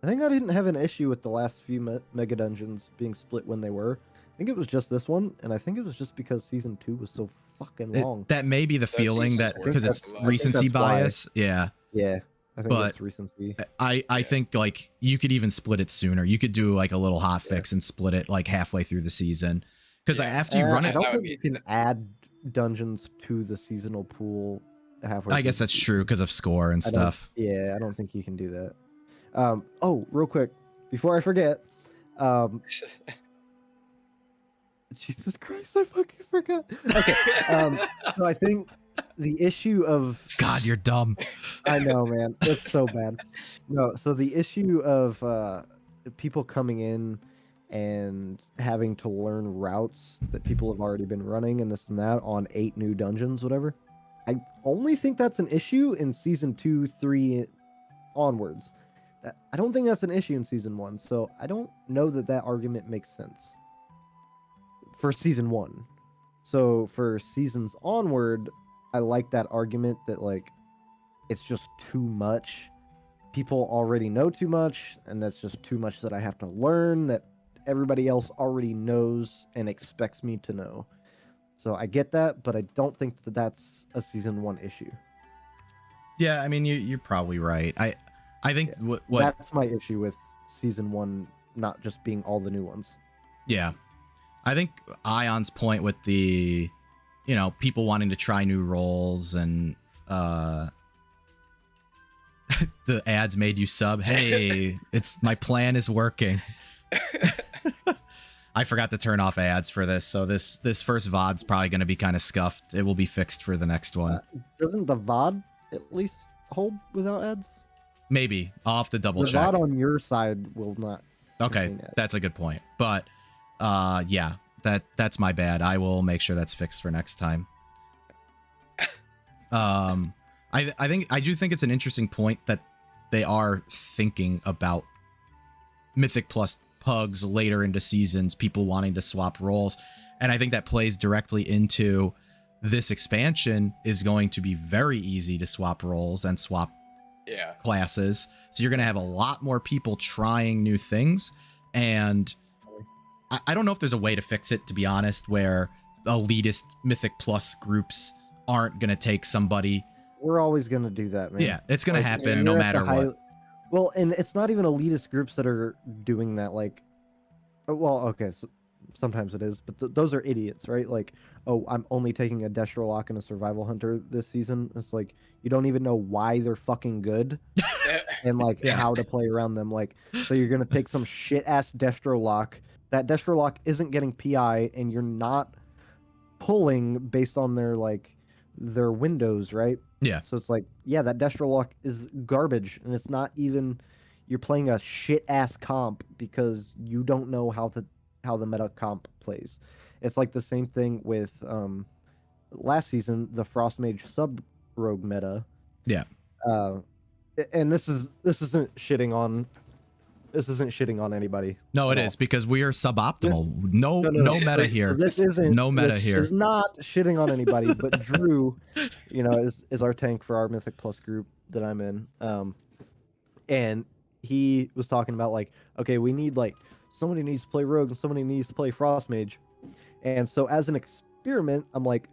I think I didn't have an issue with the last few mega dungeons being split when they were. I think it was just this one, and I think it was just because season 2 was so fucking long. that may be the feeling that season's because worth it's a lot. recency That's why. bias. Yeah. Yeah, I think But it's recency. I think like you could even split it sooner. You could do like a little hot fix and split it like halfway through the season. Because after you run I it, don't that would think be- you can add dungeons to the seasonal pool halfway. I guess through the that's season. true because of score and I don't- stuff. Yeah, I don't think you can do that. Oh, real quick, before I forget, Jesus Christ, I fucking forgot. Okay, so I think the issue of God, you're dumb. I know, man, it's so bad. No, so the issue of people coming in and having to learn routes that people have already been running and this and that on 8 new dungeons, whatever. I only think that's an issue in season 2, 3 onwards. I don't think that's an issue in season 1, so I don't know that argument makes sense for season 1. So for seasons onward, I like that argument that like it's just too much. People already know too much, and that's just too much that I have to learn that everybody else already knows and expects me to know. So I get that, but I don't think that's a season 1 issue. Yeah, I mean you're probably right. I think what That's my issue with season 1 not just being all the new ones. yeah. I think Ion's point with the people wanting to try new roles and the ads made you sub. Hey, my plan is working. I forgot to turn off ads for this, so this first VOD's probably going to be kind of scuffed. It will be fixed for the next one. Doesn't the VOD at least hold without ads? Maybe. I'll have to double The check. VOD on your side will not. Okay, contain ads. that's a good point. But yeah, that's my bad. I will make sure that's fixed for next time. I do think it's an interesting point that they are thinking about Mythic Plus pugs later into seasons, people wanting to swap roles. And I think that plays directly into this expansion is going to be very easy to swap roles and swap classes. So you're going to have a lot more people trying new things. And I don't know if there's a way to fix it, to be honest, where elitist Mythic Plus groups aren't going to take somebody we're always gonna do that, man. Yeah, it's gonna Like, happen when no you're at the matter what. Well, and it's not even elitist groups that are doing that. Like, well, okay, so sometimes it is, but those are idiots, right? Like, oh, I'm only taking a Destro Lock and a Survival Hunter this season. It's like you don't even know why they're fucking good and like Yeah. how to play around them. Like, so you're gonna take some shit ass Destro Lock. That Destro Lock isn't getting PI, and you're not pulling based on their windows, right? Yeah. So it's like, yeah, that Destro Lock is garbage, and it's not even you're playing a shit ass comp because you don't know how the meta comp plays. It's like the same thing with last season, the Frost Mage sub rogue meta. Yeah. And this isn't shitting on anybody. No, it at is all. because we are suboptimal. No meta here. So this isn't No meta this here. is not shitting on anybody, but Drew, is our tank for our Mythic Plus group that I'm in. And he was talking about like, okay, we need like somebody needs to play Rogue and somebody needs to play Frost Mage. And so as an experiment, I'm like,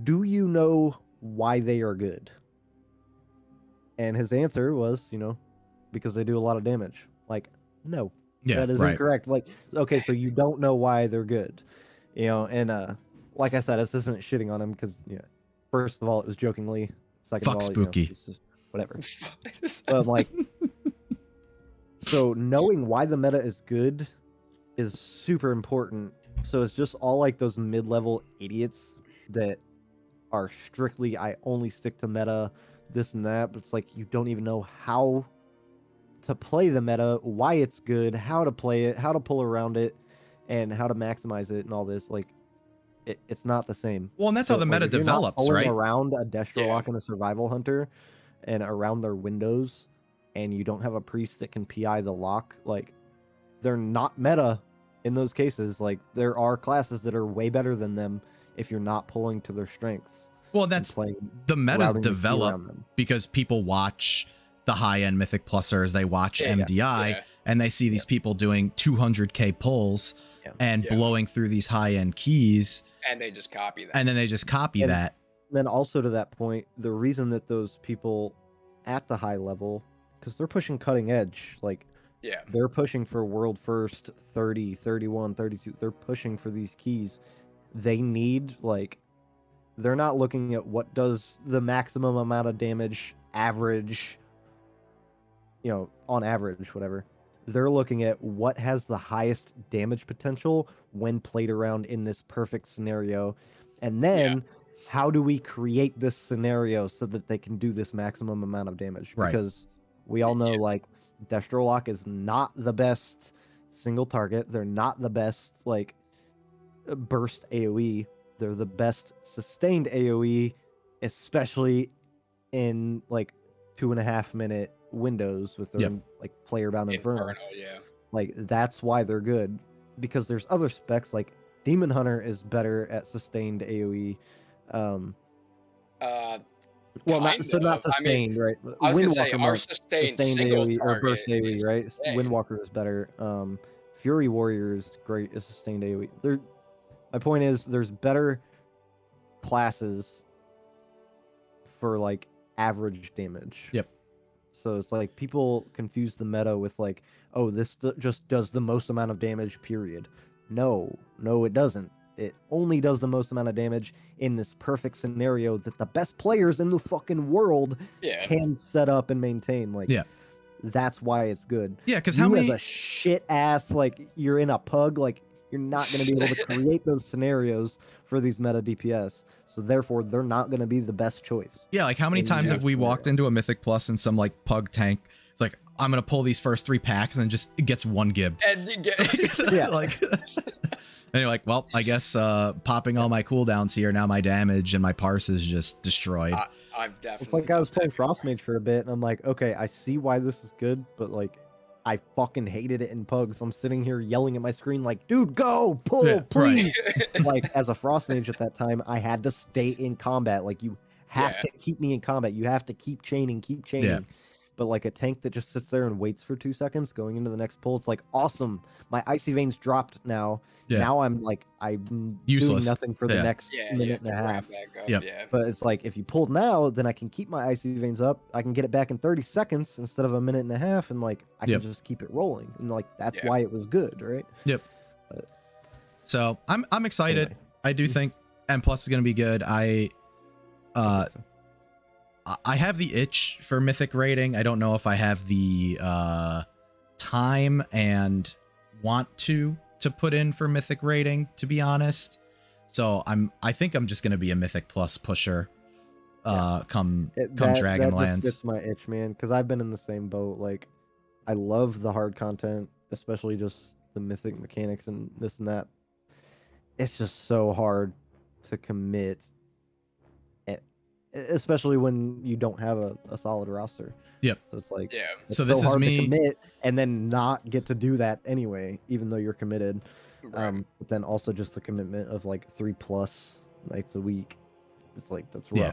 do you know why they are good? And his answer was, because they do a lot of damage. Like, no. Yeah, that is right. incorrect. Like, okay, so you don't know why they're good. And like I said, this isn't shitting on him because first of all, it was jokingly. Second Fuck of all, spooky. it's just whatever. But I'm like, so knowing why the meta is good is super important. So it's just all like those mid-level idiots that are strictly, I only stick to meta, this and that, but it's like you don't even know how to play the meta, why it's good, how to play it, how to pull around it, and how to maximize it, and all this. Like, it's not the same. Well, and that's how the meta if you're not develops, pulling right? around a Destro Yeah. Lock and a Survival Hunter, and around their windows, and you don't have a priest that can PI the lock, like, they're not meta in those cases. Like, there are classes that are way better than them if you're not pulling to their strengths. Well, that's playing the metas routing the key develop around them. because people watch the high-end Mythic Plusers, they watch MDI, and they see these people doing 200k pulls and blowing through these high-end keys. And they just copy that. And then they just copy that. Then also to that point, the reason that those people at the high level, because they're pushing cutting edge, like, they're pushing for world first 30, 31, 32. They're pushing for these keys. They need, like, they're not looking at what does the maximum amount of damage average, on average, whatever. They're looking at what has the highest damage potential when played around in this perfect scenario. And then how do we create this scenario so that they can do this maximum amount of damage? Right. Because we all know, like, Destro Lock is not the best single target. They're not the best, like, burst AoE. They're the best sustained AoE, especially in, like, 2.5 minute windows with their like player bound Inferno. Like, that's why they're good. Because there's other specs, like Demon Hunter is better at sustained AoE. Well, not sustained, right? I was gonna say Windwalker our sustained AoE or burst target AoE, right? insane. Windwalker is better. Fury Warrior is great at sustained AoE. My point is, there's better classes for, like, average damage. Yep. So it's like people confuse the meta with, like, oh, this just does the most amount of damage, period. No, it doesn't. It only does the most amount of damage in this perfect scenario that the best players in the fucking world can set up and maintain. Like, that's why it's good. Yeah, because how many as a shit ass, like, you're in a pug, like, you're not going to be able to create those scenarios for these meta DPS. So therefore, they're not going to be the best choice. Yeah, like, how many times have we walked into a Mythic Plus and some, like, pug tank? It's like, I'm going to pull these first 3 packs and then just it gets 1 gibbed. And you get like, and you're like, well, I guess popping all my cooldowns here, now my damage and my parse is just destroyed. I've definitely. It's like I was playing Frostmage for a bit, and I'm like, okay, I see why this is good, but, like, I fucking hated it in pugs. I'm sitting here yelling at my screen like, dude, go, pull, please. Like, as a Frost Mage at that time, I had to stay in combat. Like, you have to keep me in combat. You have to keep chaining. but like a tank that just sits there and waits for 2 seconds going into the next pull, it's like awesome. My icy veins dropped now. Yeah. Now I'm Useless. doing nothing for the Yeah. next Yeah, you minute have and to a half. ramp back up. Yep. Yeah. But it's like if you pulled now, then I can keep my icy veins up. I can get it back in 30 seconds instead of a minute and a half, and like I Yep. can just keep it rolling. And like that's Yeah. why it was good, right? Yep. But So I'm excited. anyway. I do think M plus is going to be good. I have the itch for mythic rating. I don't know if I have the time and want to put in for mythic rating, to be honest. So I think I'm just going to be a mythic plus pusher come Dragonlands. That just fits my itch, man, because I've been in the same boat. Like I love the hard content, especially just the mythic mechanics and this and that. It's just so hard to commit, especially when you don't have a solid roster. Yep. So it's like, Yeah. it's So this is hard me- to commit and then not get to do that anyway, even though you're committed. Right. But then also just the commitment of like 3+ nights a week. It's like that's rough. Yeah.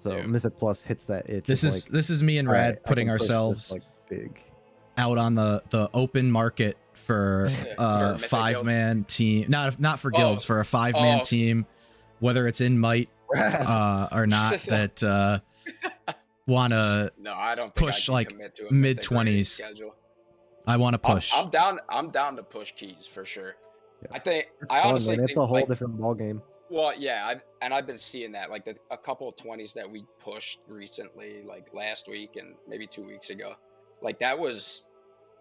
So Yeah. Mythic Plus hits that itch. This of is like, this is me and all Rad right, I putting can push this, ourselves like big. out on the open market for For mythic 5-man team. Not for guilds, for a 5-man Oh. team, whether it's in might or not, that want to No, I don't think push, I can like, commit to a mid-20s. schedule. I want to push. I'm down to push keys for sure. Yeah. I think It's I fun, honestly man. think It's a whole like, different ball game. well, yeah, I've been seeing that like a couple of 20s that we pushed recently, like last week and maybe 2 weeks ago. Like that was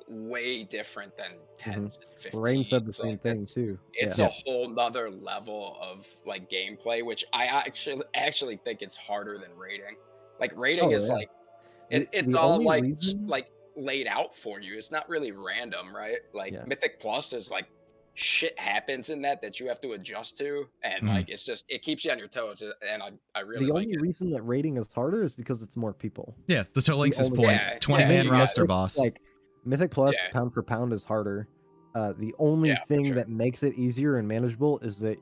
way different than 10s and 15s. Rain said the Like, same thing too. It's Yeah. a whole nother level of like gameplay, which I actually think it's harder than raiding. Like raiding Oh, is yeah. like The- it's the all only like reason- like laid out for you. It's not really random, right? Like Yeah. Mythic Plus is like shit happens in that you have to adjust to, and Mhm. like it's just it keeps you on your toes, and I really The like only it. reason that rating is harder is because it's more people. Yeah, to Links' only- point, Yeah, 20-man you got roster it. boss. Like Mythic Plus, Yeah. pound for pound is harder. The only Yeah, for thing sure. that makes it easier and manageable is that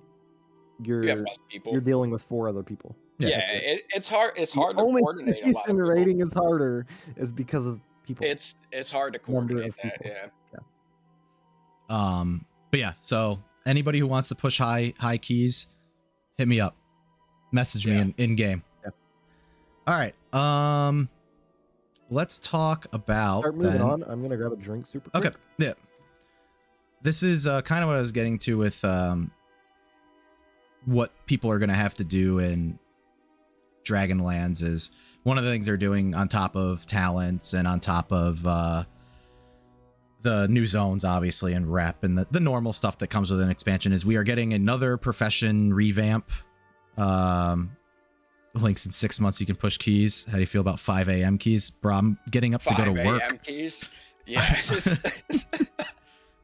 You have you're less people. you're dealing with 4 other people. Yeah. Yeah, That's it. it's hard. It's The hard to only coordinate a lot of reason people. rating is harder is because of people. It's hard to Number coordinate of that. people. Yeah. But yeah, so anybody who wants to push high keys, hit me up. Message me Yeah. in game. Yeah. All right. Let's talk about Start moving then. on. I'm gonna grab a drink super quick. Okay. Yeah. This is kind of what I was getting to with what people are going to have to do in Dragonlands is one of the things they're doing on top of talents and on top of the new zones, obviously, and rep and the normal stuff that comes with an expansion is we are getting another profession revamp. Links in 6 months, you can push keys. How do you feel about 5 a.m. keys? Bro, I'm getting up to go 5 to work. a.m. keys. Yeah.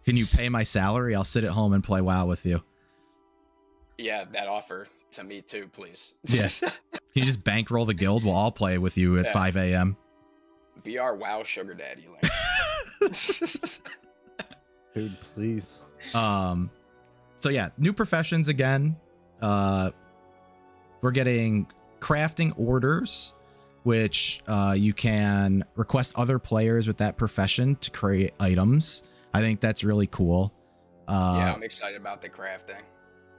Can you pay my salary? I'll sit at home and play WoW with you. Yeah, that offer to me too, please. Yeah. Can you just bankroll the guild? We'll all play with you at Yeah. 5 a.m. Be our WoW sugar daddy, Link. Dude, please. So yeah, new professions again. We're getting crafting orders, which you can request other players with that profession to create items. I think that's really cool. Yeah, I'm excited about the crafting.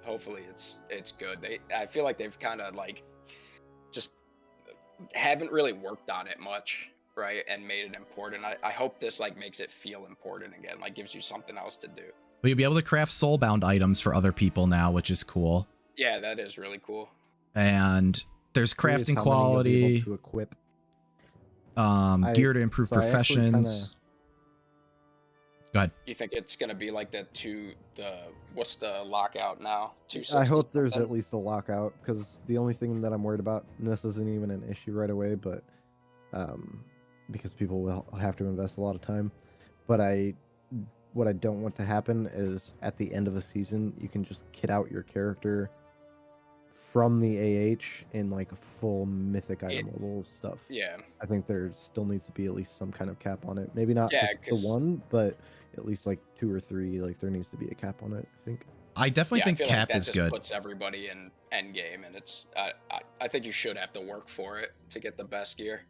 Hopefully it's good. I feel like they've kind of like just haven't really worked on it much, right? And made it important. I hope this like makes it feel important again, like gives you something else to do. But you'll be able to craft soulbound items for other people now, which is cool. Yeah, that is really cool. And there's Curious crafting how many you'll be able quality, to equip. gear to improve so I actually professions. Go ahead. You think it's gonna be like what's the lockout now? 260 I hope there's something? at least a lockout, because the only thing that I'm worried about, and this isn't even an issue right away, but because people will have to invest a lot of time. But what I don't want to happen is at the end of a season, you can just kit out your character from the AH in like full mythic item level stuff. Yeah. I think there still needs to be at least some kind of cap on it. Maybe not Yeah, just the 'cause- one, but at least like 2 or 3. Like there needs to be a cap on it, I think. I definitely Yeah, think I feel cap like that is just good. puts everybody in end game, and it's I think you should have to work for it to get the best gear.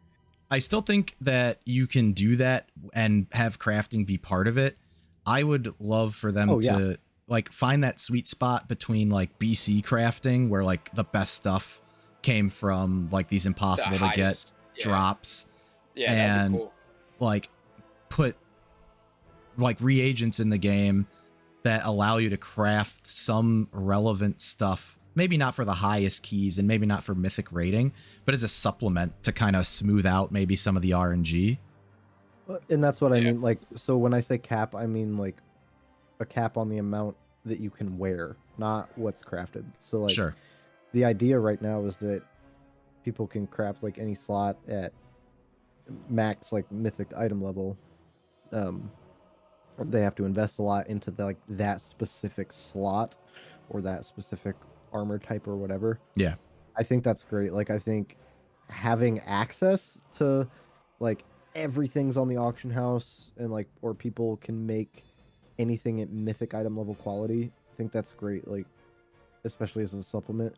I still think that you can do that and have crafting be part of it. I would love for them Oh, yeah. to like find that sweet spot between like BC crafting, where like the best stuff came from like these impossible to get highest, drops, Yeah, that'd and be cool. like put like reagents in the game that allow you to craft some relevant stuff. Maybe not for the highest keys and maybe not for mythic rating, but as a supplement to kind of smooth out maybe some of the RNG. And that's what I Yeah. mean. Like, so when I say cap, I mean like a cap on the amount that you can wear, not what's crafted. So like, Sure. the idea right now is that people can craft like any slot at max like mythic item level. They have to invest a lot into like that specific slot or that specific armor type or whatever. Yeah. I think that's great. Like, I think having access to like everything's on the auction house and like, or people can make anything at mythic item level quality. I think that's great. Like, especially as a supplement,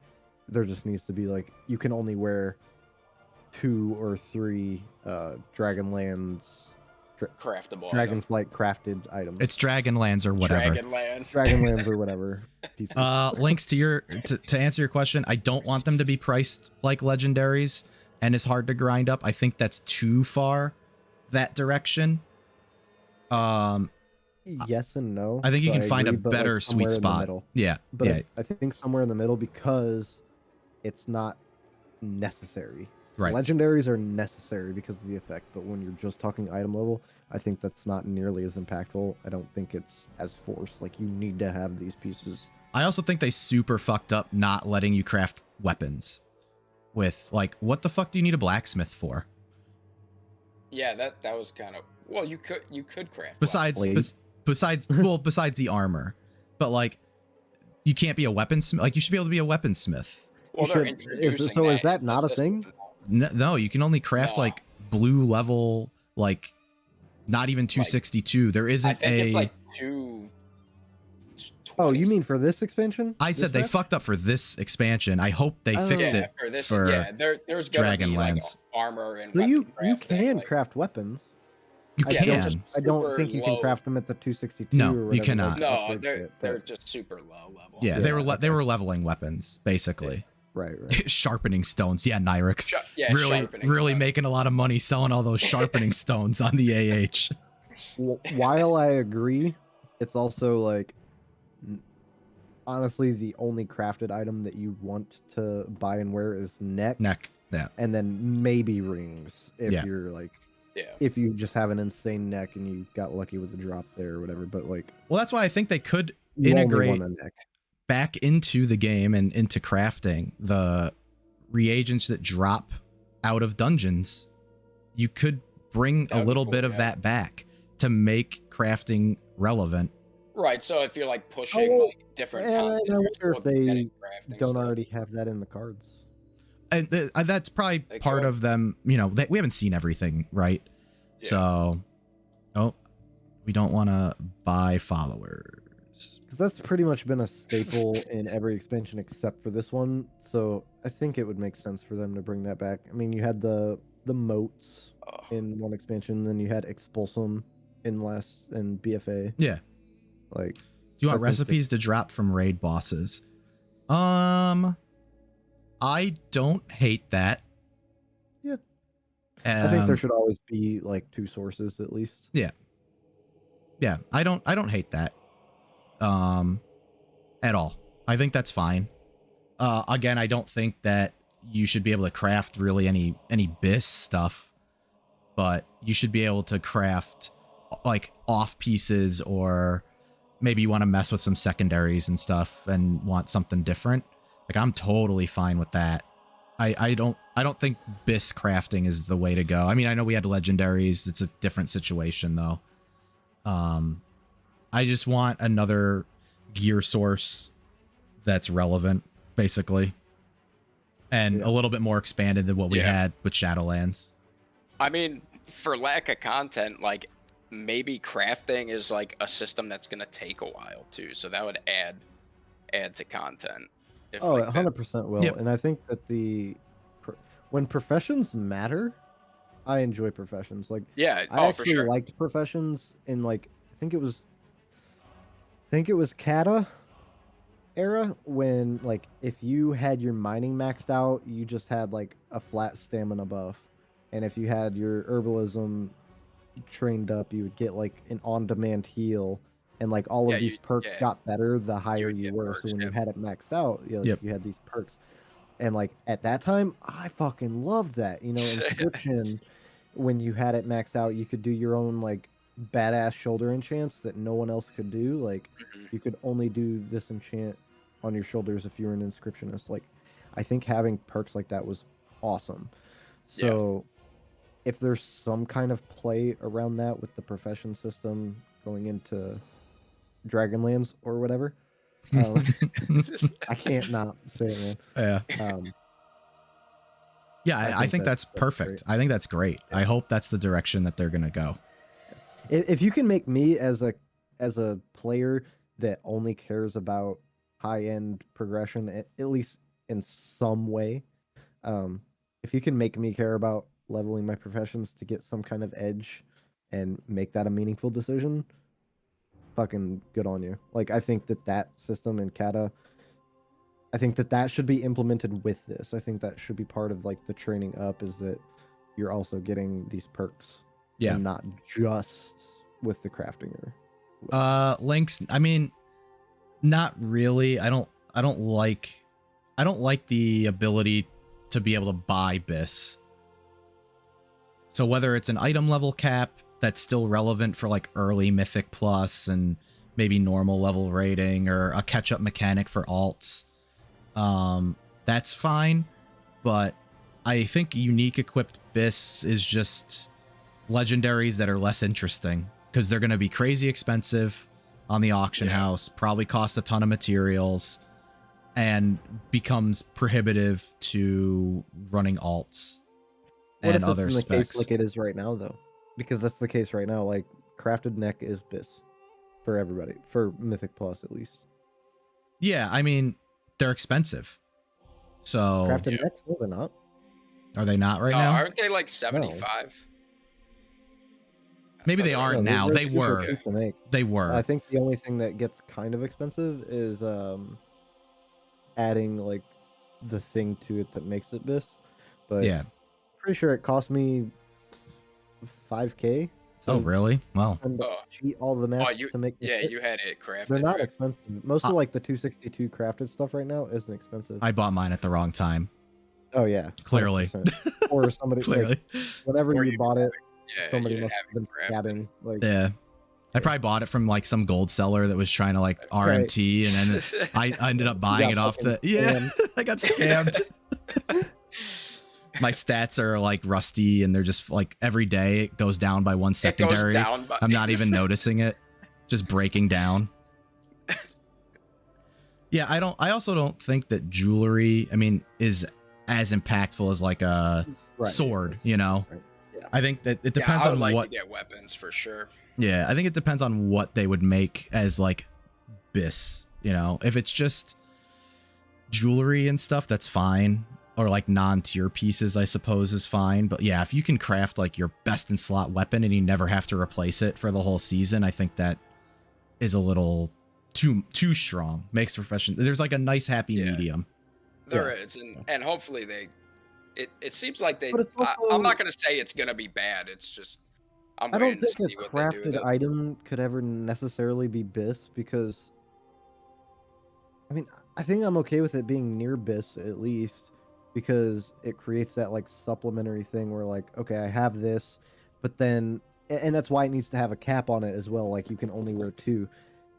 there just needs to be like, you can only wear 2 or 3 Dragonlands, Craftable item. Dragonflight crafted items. It's Dragonlands or whatever. Dragonlands. Dragonlands or whatever. Links to your to answer your question, I don't want them to be priced like legendaries and is hard to grind up. I think that's too far that direction. Yes and no. I think you So can find agree, a but, like, better somewhere sweet in the spot. middle. Yeah. But yeah. I think somewhere in the middle, because it's not necessary. Right. Legendaries are necessary because of the effect, but when you're just talking item level, I think that's not nearly as impactful. I don't think it's as forced. Like, you need to have these pieces. I also think they super fucked up not letting you craft weapons. With like, what the fuck do you need a blacksmith for? Yeah, that was kind of, well, you could craft. Besides Blade. besides the armor, but like, you can't be a weaponsmith. Like, you should be able to be a weaponsmith. Well, You they're should- introducing so is that into not a this thing? one. No, you can only craft No. like blue level, like not even 262. There isn't I think a. it's like 2. Oh, you mean for this expansion? I This said they patch? fucked up for this expansion. I hope they Oh. fix yeah, it for this. for Yeah, there's gonna be like Dragonlands. armor and So you weapon crafting, can like- craft weapons. You I Yeah, they're can. just I don't super think you can low. craft them at the 262. No, or you whatever, cannot. like, No, upgrade they're shit, they're but- just super low level. Yeah, Yeah, they okay. were leveling weapons basically. right, right. Sharpening stones. Yeah, Nyrix. Yeah, really sharpening stuff. making a lot of money selling all those sharpening stones on the AH. While I agree, it's also like honestly the only crafted item that you want to buy and wear is neck, Yeah. and then maybe rings if Yeah. you're like Yeah. if you just have an insane neck and you got lucky with the drop there or whatever. But like, Well, that's why I think they could you only integrate want a neck. back into the game and into crafting the reagents that drop out of dungeons. You could bring a That'd be little cool, bit of yeah. that back to make crafting relevant. Right. So if you're like pushing Oh, like different and I content, you're wonder still if they getting crafting don't stuff. already have that in the cards. And that's probably They part could. of them, you know, we haven't seen everything, right? Yeah. So, we don't want to buy followers. Because that's pretty much been a staple in every expansion except for this one. So I think it would make sense for them to bring that back. I mean, you had the moats Oh. in one expansion, then you had Expulsum in BFA. Yeah. Like, Do you want I think recipes to drop from raid bosses? I don't hate that. Yeah. I think there Um, should always be like 2 sources at least. Yeah, I don't hate that. At all. I think that's fine. Again, I don't think that you should be able to craft really any BIS stuff, but you should be able to craft like off pieces, or maybe you want to mess with some secondaries and stuff and want something different. Like, I'm totally fine with that. I don't think BIS crafting is the way to go. I mean, I know we had legendaries. It's a different situation though. I just want another gear source that's relevant, basically, and a little bit more expanded than what we Yeah. had with Shadowlands. I mean, for lack of content, like maybe crafting is like a system that's gonna take a while too. So that would add to content. If Oh, like, it that- 100% will. Yep. And I think that when professions matter, I enjoy professions. Like, Yeah. I Oh, for actually sure. liked professions in like I think it was Kata era when like if you had your mining maxed out, you just had like a flat stamina buff, and if you had your herbalism trained up, you would get like an on-demand heal, and like all Yeah. of these perks Yeah. got better the You higher would you get were. So perks. when you Yep. had it maxed out, Yep. you had these perks. And like at that time, I fucking loved that. Inscription, when you had it maxed out, you could do your own like badass shoulder enchants that no one else could do. Like Mhm. you could only do this enchant on your shoulders if you were an inscriptionist. Like I think having perks like that was awesome. Yeah. So if there's some kind of play around that with the profession system going into Dragonlands or whatever, um, I can't not say it, man. Yeah. Um, Yeah, I I think think that's great. perfect. I think that's great. Yeah. I hope that's the direction that they're gonna go. If you can make me as a player that only cares about high end progression, at least in some way, um, if you can make me care about leveling my professions to get some kind of edge and make that a meaningful decision, fucking good on you. Like I think that system in Kata, I think that should be implemented with this. I think that should be part of like the training up is that you're also getting these perks Yeah. and not just with the crafting or whatever. Links, I mean, not really. I don't like the ability to be able to buy bis. So whether it's an item level cap that's still relevant for like early Mythic Plus and maybe normal level rating, or a catch up mechanic for alts, that's fine. But I think unique equipped bis is just legendaries that are less interesting because they're going to be crazy expensive on the auction house, probably cost a ton of materials, and becomes prohibitive to running alts What and if it's other in the case specs. like it is right now though? Because that's the case right now. Like crafted neck is bis for everybody, for Mythic Plus at least. Yeah, I mean, they're expensive. So Crafted necks, no, they're not. are they not right No, now? aren't they like No, 75? Maybe Thought they they were aren't no, like now. they're They super were. okay. cheap to make. They I were. think the only thing that gets kind of expensive is adding like the thing to it that makes it bis. But Yeah. pretty sure it cost me 5K Oh, to really? Well, Oh, cheat all the oh, mats you to make the yeah, shit. you had it They're crafted, not right? expensive. Most I, of like the 262 crafted stuff right now isn't expensive. I bought mine at the wrong time. Oh yeah, Clearly. 100%. Or somebody like Clearly. whenever Or you you didn't bought have it, it. Yeah, you somebody didn't must have have been it crafted. scabbing. Like Yeah. I yeah. probably bought it from like some gold seller that was trying to like Right. RMT, and then I ended up You buying got it off fucking the. Yeah, scammed. I got scammed. My stats are like rusty, and they're just like every day it goes down by one It goes secondary. down, but I'm not even noticing it, just breaking down. Yeah, I also don't think that jewelry, I mean, is as impactful as like a Right. sword, you know? Right. Yeah. I think that it yeah, depends I would on like what. to get weapons for sure. Yeah, I think it depends on what they would make as like bis, you know? If it's just jewelry and stuff, that's fine. Or like non-tier pieces, I suppose, is fine. But yeah, if you can craft like your best in slot weapon and you never have to replace it for the whole season, I think that is a little too strong. Makes profession. There's like a nice happy Yeah. medium. There Yeah. is, and hopefully it seems like But it's I'm also not gonna say it's gonna be bad. It's just I'm I don't waiting to think a see what they do with crafted it. item could ever necessarily be bis because I mean I think I'm okay with it being near bis at least because it creates that like supplementary thing where like okay I have this but then and that's why it needs to have a cap on it as well like you can only wear two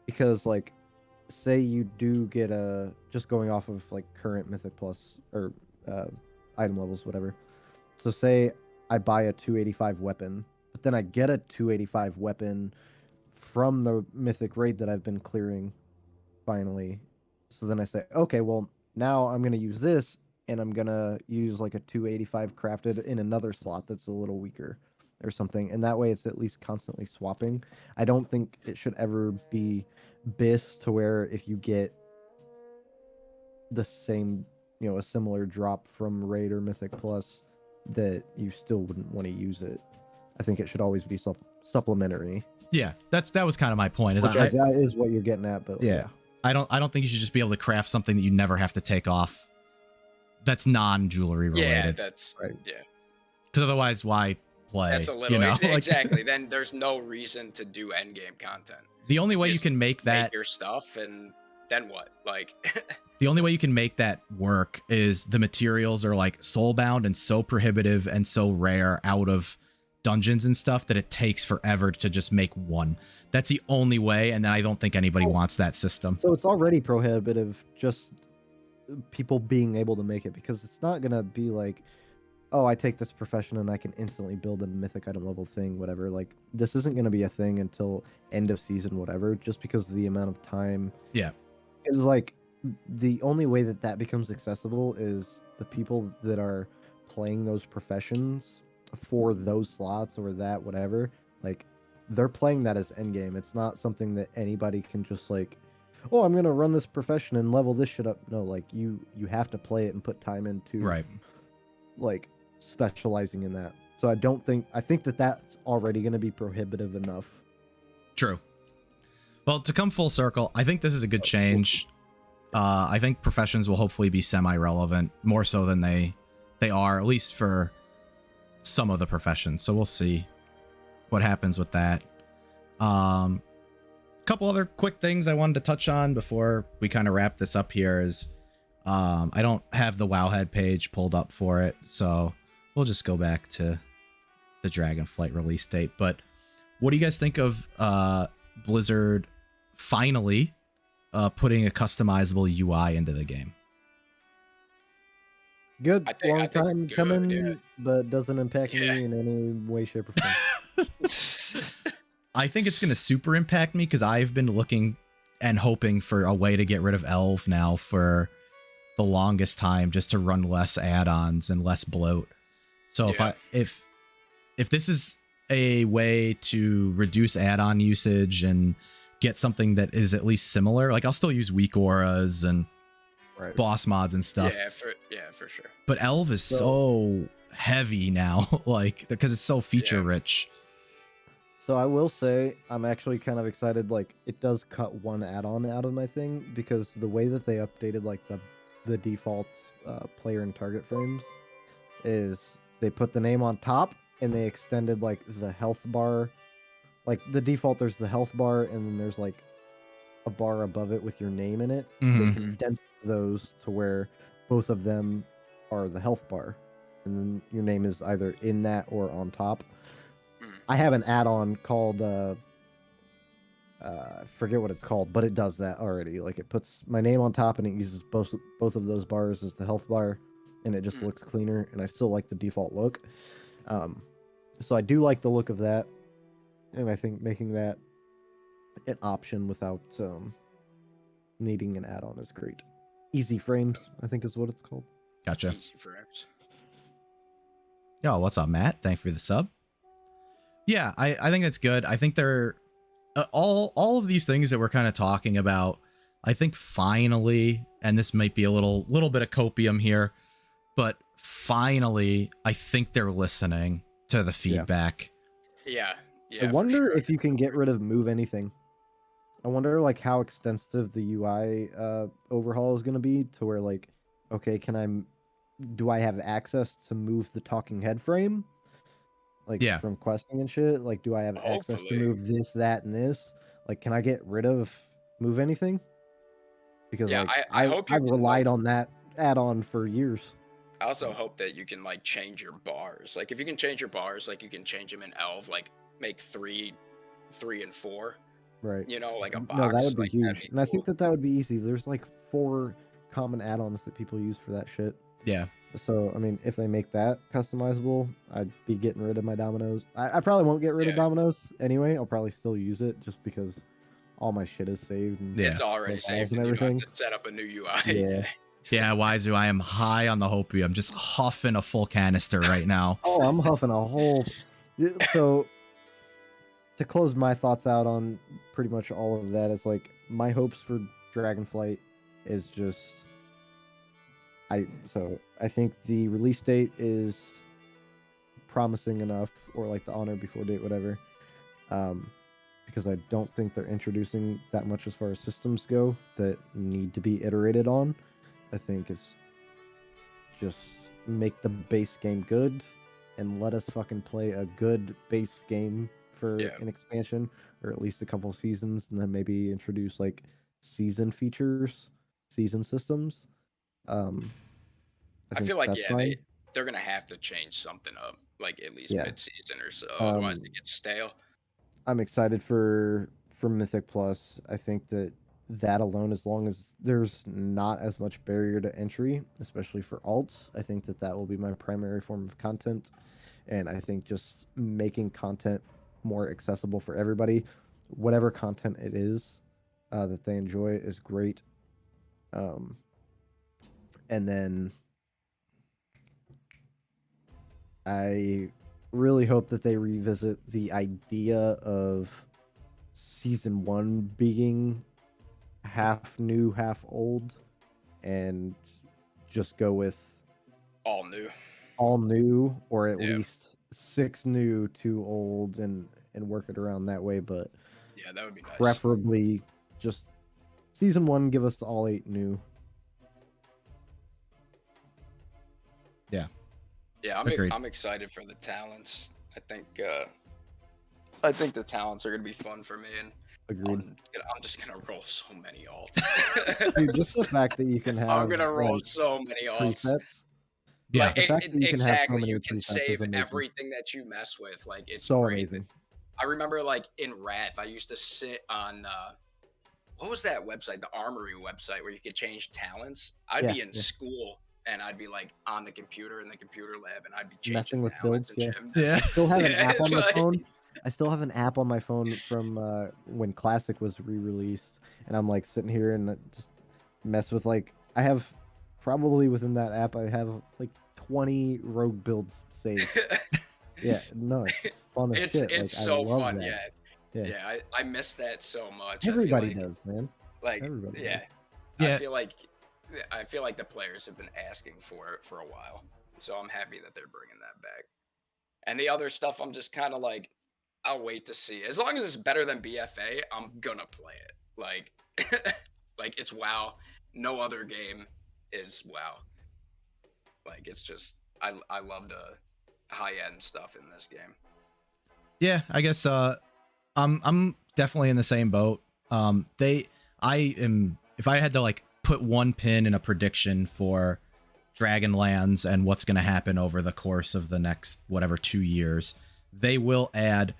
because like say you do get a just going off of like current Mythic Plus or uh, item levels whatever. So say I buy a 285 weapon, but then I get a 285 weapon from the mythic raid that I've been clearing finally. So then I say, okay, well, now I'm going to use this and I'm going to use like a 285 crafted in another slot that's a little weaker or something. And that way it's at least constantly swapping. I don't think it should ever be bis to where if you get the same, a similar drop from raid or mythic plus, that you still wouldn't want to use it. I think it should always be supplementary. Yeah, that was kind of my point. Which that is what you're getting at, but yeah. I don't think you should just be able to craft something that you never have to take off. That's non-jewelry related. Yeah, that's right. Yeah. Because otherwise, why play? That's a little like, exactly. Then there's no reason to do endgame content. The only way you can make that your stuff, and then what? Like, the only way you can make that work is the materials are like soulbound and so prohibitive and so rare out of dungeons and stuff that it takes forever to just make one. That's the only way, and I don't think anybody wants that system. So it's already prohibitive, just people being able to make it, because it's not gonna be like, oh, I take this profession and I can instantly build a mythic item level thing, whatever. Like, this isn't gonna be a thing until end of season, whatever, just because of the amount of time. Yeah. It's like, the only way that that becomes accessible is the people that are playing those professions for those slots or that, whatever. Like, they're playing that as endgame. It's not something that anybody can just like, oh, I'm gonna run this profession and level this shit up. No, like, you have to play it and put time into like specializing in that. So I think that that's already going to be prohibitive enough. True. Well, to come full circle, I think this is a good change. I think professions will hopefully be semi-relevant, more so than they are, at least for some of the professions. So we'll see what happens with that. Couple other quick things I wanted to touch on before we kind of wrap this up here is I don't have the Wowhead page pulled up for it, so we'll just go back to the Dragonflight release date. But what do you guys think of Blizzard finally putting a customizable UI into the game? Good. Long time good, coming, yeah. but doesn't impact me in any way, shape, or form. I think it's going to super impact me because I've been looking and hoping for a way to get rid of Elve now for the longest time, just to run less add-ons and less bloat. So if this is a way to reduce add-on usage and get something that is at least similar, like I'll still use weak auras and boss mods and stuff. Yeah, for sure. But Elve is so heavy now, like, because it's so feature rich. So I will say I'm actually kind of excited. Like, it does cut one add-on out of my thing, because the way that they updated like the default player and target frames is they put the name on top and they extended like the health bar. Like, the default, there's the health bar, and then there's like a bar above it with your name in it. They condensed those to where both of them are the health bar, and then your name is either in that or on top. I have an add-on called I forget what it's called, but it does that already. Like, it puts my name on top and it uses both of those bars as the health bar, and it just looks cleaner, and I still like the default look. So I do like the look of that, and I think making that an option without needing an add-on is great. Easy frames, I think, is what it's called. Gotcha. Easy frames. Yo, what's up, Matt? Thank you for the sub. Yeah, I think that's good. I think they're all of these things that we're kind of talking about. I think finally, and this might be a little bit of copium here, but finally, I think they're listening to the feedback. Yeah. I wonder if you can get rid of move anything. I wonder like how extensive the UI overhaul is going to be, to where like, okay, do I have access to move the talking head frame? Like, from questing and shit? Like, do I have access to move this, that, and this? Like, can I get rid of move anything? Because like, I've relied on that add-on for years. I also hope that you can like change your bars. Like, if you can change your bars, like you can change them in Elve, like make 3 and 4. Right. You know, like a box. No, that would be like, huge. And I think that would be easy. There's like 4 common add-ons that people use for that shit. Yeah. So, I mean, if they make that customizable, I'd be getting rid of my dominoes. I probably won't get rid of dominoes anyway. I'll probably still use it just because all my shit is saved. And it's already saved and everything. You don't have to set up a new UI. Yeah. Yeah, Waizu, I am high on the Hopi. I'm just huffing a full canister right now. Oh, I'm huffing a whole... So, to close my thoughts out on pretty much all of that, is like, my hopes for Dragonflight is just... I think the release date is promising enough, or like the honor before date, whatever. Because I don't think they're introducing that much as far as systems go that need to be iterated on. I think it's just make the base game good and let us fucking play a good base game for an expansion, or at least a couple seasons, and then maybe introduce like season features, season systems. I feel like that's fine. they're gonna have to change something up, like at least Yeah. mid-season or so, otherwise it gets stale. I'm excited for Mythic Plus. I think that alone, as long as there's not as much barrier to entry, especially for alts, I think that will be my primary form of content. And I think just making content more accessible for everybody, whatever content it is that they enjoy, is great. And then I really hope that they revisit the idea of season 1 being half new, half old, and just go with all new, or at least 6 new, 2 old, and work it around that way. But yeah, that would be preferably just season 1 give us all 8 new. Yeah, I'm excited for the talents. I think the talents are gonna be fun for me, and Agreed. I'm just gonna roll so many alts. Dude, just the fact that you can have I'm gonna roll so many alts. Presets. Yeah, like, the fact that you can have so many you can presets save is amazing. everything that you mess with. Like, it's so great. amazing. I remember, like, in Wrath, I used to sit on what was that website? The Armory website, where you could change talents. I'd be in school, and I'd be like on the computer in the computer lab, and I'd be changing messing with talents builds. and Yeah. I still have an app on my like- phone. I still have an app on my phone from when Classic was re-released, and I'm like sitting here and just mess with, like, I have probably within that app I have like 20 rogue builds saved. Yeah, no, it's fun as shit. It's like, so I love fun. that. Yeah. I miss that so much. Everybody I feel like, does, man. Like, Everybody yeah. does. I feel like the players have been asking for it for a while, so I'm happy that they're bringing that back. And the other stuff, I'm just kind of like, I'll wait to see. As long as it's better than BFA, I'm gonna play it. Like, like, it's WoW. No other game is WoW. Like, it's just, I love the high end stuff in this game. Yeah, I guess I'm definitely in the same boat. If I had to like put one pin in a prediction for Dragonlands and what's going to happen over the course of the next whatever 2 years, they will add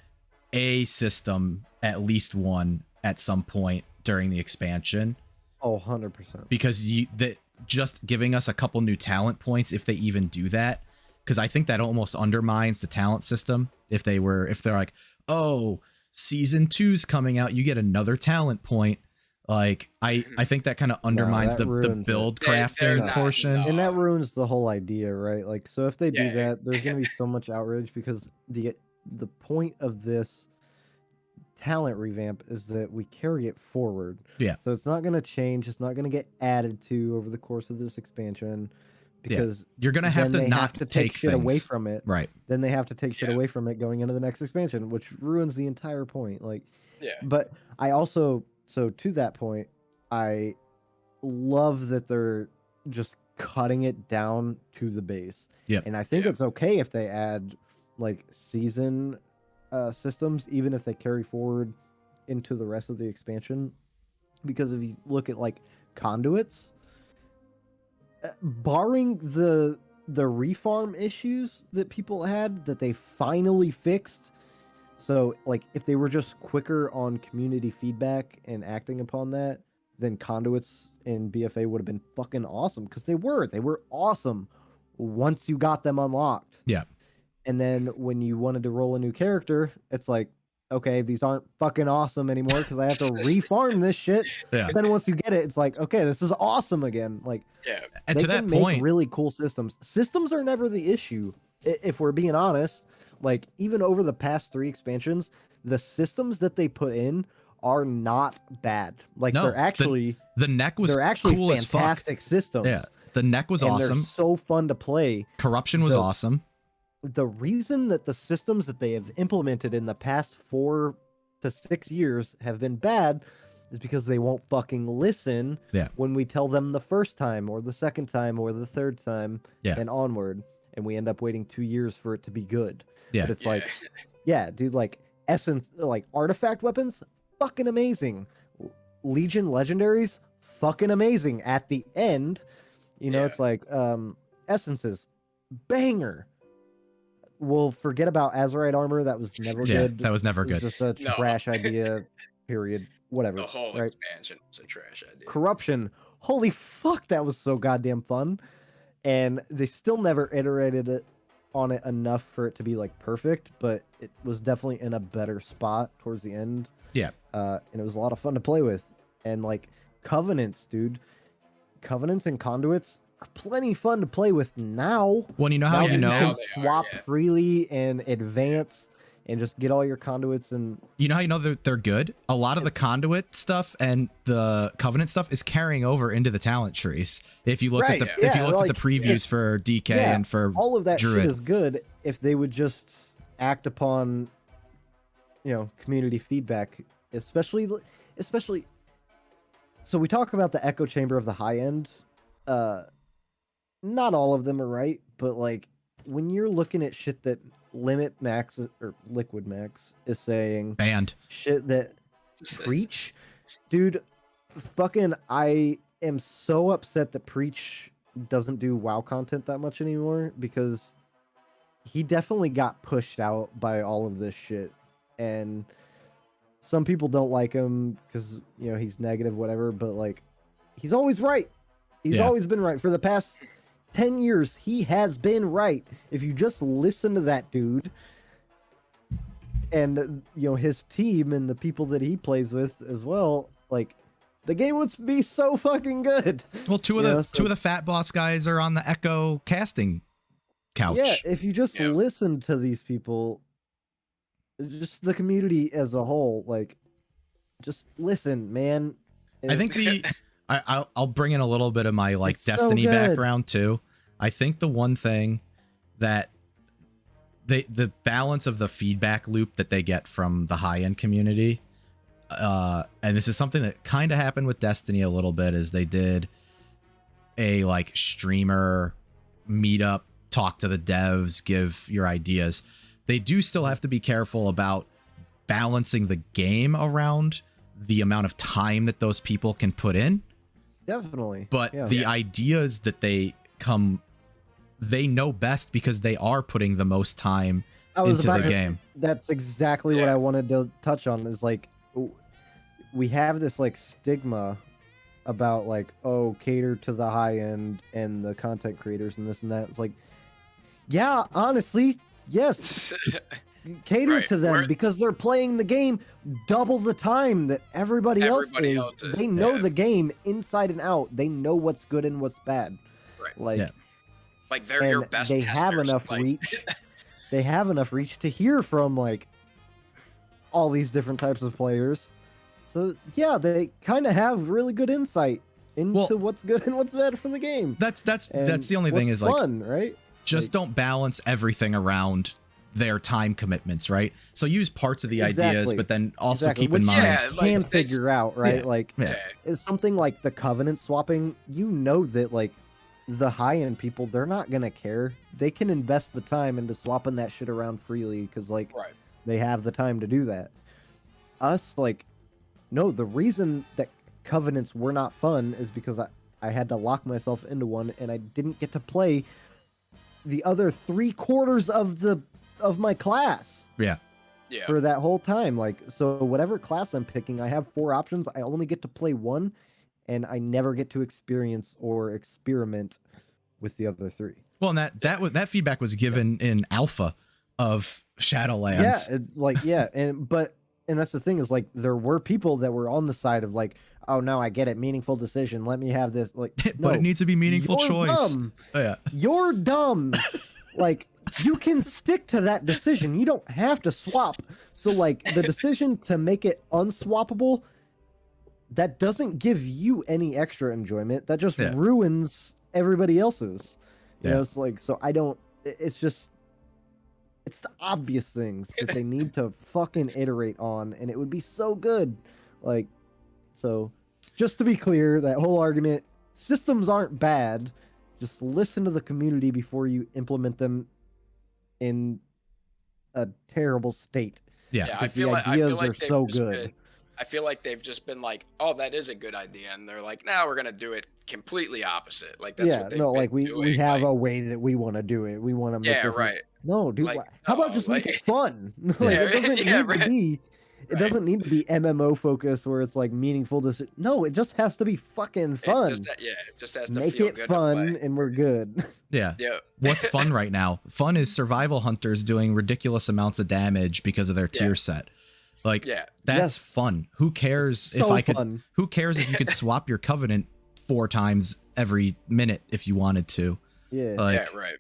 a system, at least one, at some point during the expansion. Oh, 100%. Because just giving us a couple new talent points, if they even do that, because I think that almost undermines the talent system. If they're like, oh, season 2's coming out, you get another talent point. Like, I think that kind of undermines the build crafting portion. And that ruins the whole idea, right? Like, so if they do that, there's going to be so much outrage, because the point of this talent revamp is that we carry it forward. Yeah. So it's not going to change. It's not going to get added to over the course of this expansion, because you're going to have to not take shit away from it. Right. Then they have to take shit away from it going into the next expansion, which ruins the entire point. Like, but I also, so to that point, I love that they're just cutting it down to the base. Yeah. And I think it's okay if they add like season systems, even if they carry forward into the rest of the expansion, because if you look at like conduits, barring the refarm issues that people had that they finally fixed, so like if they were just quicker on community feedback and acting upon that, then conduits in BFA would have been fucking awesome, because they were awesome once you got them unlocked. Yeah. And then when you wanted to roll a new character, it's like, okay, these aren't fucking awesome anymore because I have to refarm this shit. Yeah. But then once you get it, it's like, okay, this is awesome again. Like, and they to that can point, make really cool systems. Systems are never the issue, if we're being honest. Like, even over the past 3 expansions, the systems that they put in are not bad. Like, they're actually the neck was cool as fuck. Fantastic systems. Yeah, the neck was awesome. They're so fun to play. Corruption was awesome. the reason that the systems that they have implemented in the past 4 to 6 years have been bad is because they won't fucking listen when we tell them the first time or the second time or the third time and onward, and we end up waiting 2 years for it to be good. But it's like, yeah, dude, like essence, like artifact weapons, fucking amazing. Legion legendaries, fucking amazing. At the end, you know, it's like essences, banger. We'll forget about Azerite armor. That was never good. That was never It was good. just a trash idea. Period. Whatever. The whole right? expansion was a trash idea. Corruption. Holy fuck, that was so goddamn fun. And they still never iterated it on it enough for it to be like perfect, but it was definitely in a better spot towards the end. Yeah. And it was a lot of fun to play with. And like covenants, dude. Covenants and conduits are plenty fun to play with now. Well, you know how now you know can swap freely and advance and just get all your conduits. And you know how you know they're good? A lot of the conduit stuff and the covenant stuff is carrying over into the talent trees. If you look at the if you look at the previews for DK and for all of that Druid. shit is good if they would just act upon, you know, community feedback, especially. So we talk about the echo chamber of the high end. Not all of them are right, but like when you're looking at shit that Limit Max or Liquid Max is saying banned shit that Preach, dude, fucking I am so upset that Preach doesn't do WoW content that much anymore, because he definitely got pushed out by all of this shit. And some people don't like him because, you know, he's negative, whatever, but like he's always right. He's always been right for the past 10 years. He has been right. If you just listen to that dude and, you know, his team and the people that he plays with as well, like the game would be so fucking good. Well, two of the fat boss guys are on the Echo casting couch. Yeah, if you just listen to these people, just the community as a whole, like just listen, man. I think I'll bring in a little bit of my like Destiny background too. I think the one thing that the balance of the feedback loop that they get from the high end community, and this is something that kind of happened with Destiny a little bit, is they did a like streamer meetup, talk to the devs, give your ideas. They do still have to be careful about balancing the game around the amount of time that those people can put in. Definitely. But the ideas that they know best because they are putting the most time into the game. That's exactly what I wanted to touch on, is like we have this like stigma about like, oh, cater to the high end and the content creators and this and that. It's like, yeah, honestly, yes. Cater to them because they're playing the game double the time that everybody else is. They know the game inside and out. They know what's good and what's bad. Right. Like they're your best they testers. Have enough reach. They have enough reach to hear from like all these different types of players. So yeah, they kind of have really good insight into what's good and what's bad for the game. That's the only thing is fun, like, right? Just don't balance everything around their time commitments, right? So use parts of the ideas, but then also keep in mind can figure out, right? Like it's something like the covenant swapping. You know that like the high end people, they're not gonna care. They can invest the time into swapping that shit around freely because like they have the time to do that. Us, like, no, the reason that covenants were not fun is because I had to lock myself into one and I didn't get to play the other 3/4 of my class. Yeah. For that whole time. Like, so whatever class I'm picking, I have 4 options. I only get to play one, and I never get to experience or experiment with the other 3. Well, and that feedback was given in alpha of Shadowlands. And that's the thing, is like there were people that were on the side of like, oh no, I get it, meaningful decision, let me have this, like, but no, it needs to be meaningful choice. Dumb. Oh, yeah. You're dumb. Like, you can stick to that decision. You don't have to swap. So like the decision to make it unswappable, that doesn't give you any extra enjoyment. That just ruins everybody else's. You know, it's like, so it's just, It's the obvious things that they need to fucking iterate on, and it would be so good. Like, so just to be clear, that whole argument, systems aren't bad. Just listen to the community before you implement them in a terrible state. Yeah. Yeah, Because the ideas are they've so just good. been. I feel like they've just been like, "Oh, that is a good idea," and they're like, "Now we're gonna do it completely opposite." Like that's Yeah, what they've no, been like we doing. have Like, a way that we want to do it. We want to make yeah, this. right. No, dude. Like, How about no, just make like, it fun? Like Yeah. it doesn't yeah, need to right. be. It Right. doesn't need to be MMO focused where it's like meaningful. No, it just has to be fucking fun. It just has to Make feel it good fun, to play. and we're good. Yeah. Yeah. What's fun right now? Fun is survival hunters doing ridiculous amounts of damage because of their tier set. Like, Yeah. that's Yes. fun. Who cares if So I could? fun. Who cares if you could swap your covenant 4 times every minute if you wanted to? Yeah. Like, Yeah, right.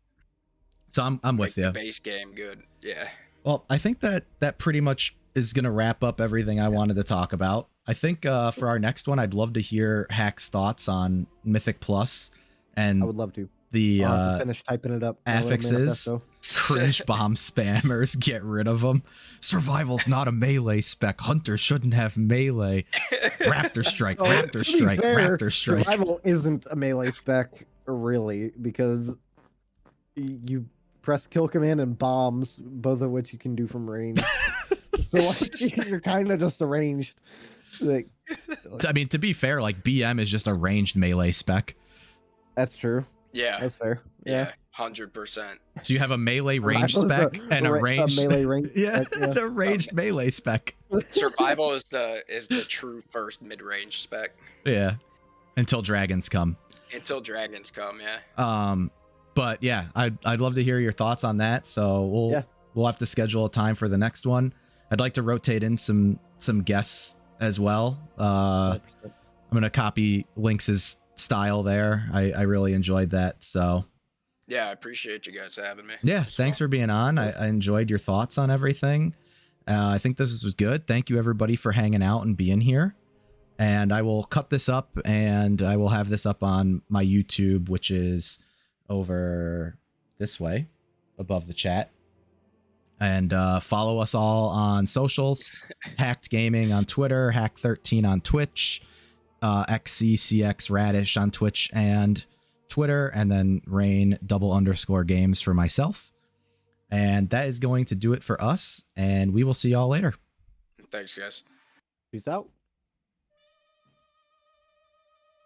so I'm Make with the you. base game good. Yeah. Well, I think that pretty much is going to wrap up everything I wanted to talk about. I think for our next one, I'd love to hear Hack's thoughts on Mythic Plus I and would love to. the I'll have to finish typing it up. my little affixes. manifesto. Cringe bomb spammers, get rid of them. Survival's not a melee spec. Hunters shouldn't have melee. Raptor strike, So, raptor to be strike, fair, raptor strike. Survival isn't a melee spec, really, because you press kill command and bombs, both of which you can do from range. So like, you're kind of just arranged. Like, I mean, to be fair, like BM is just a ranged melee spec. that's true. Yeah. That's fair. Yeah. 100%. So you have a melee range Survival is spec and a ranged melee range. yeah, spec, and a ranged melee spec. Survival is the true first mid-range spec Yeah, until dragons come. until dragons come. Yeah. But yeah, I'd love to hear your thoughts on that. So we'll have to schedule a time for the next one. I'd like to rotate in some guests as well. 100%. I'm gonna copy Lynx's style there. I really enjoyed that. So Yeah, I appreciate you guys having me. yeah, It was thanks fun. for being on. I enjoyed your thoughts on everything. I think this was good. Thank you everybody for hanging out and being here. And I will cut this up and I will have this up on my YouTube, which is over this way above the chat. And follow us all on socials. Hacked Gaming on Twitter, Hack13 on Twitch, XCCX Radish on Twitch and Twitter, and then Rain_games for myself. And that is going to do it for us, and we will see y'all later. Thanks, guys. Peace out.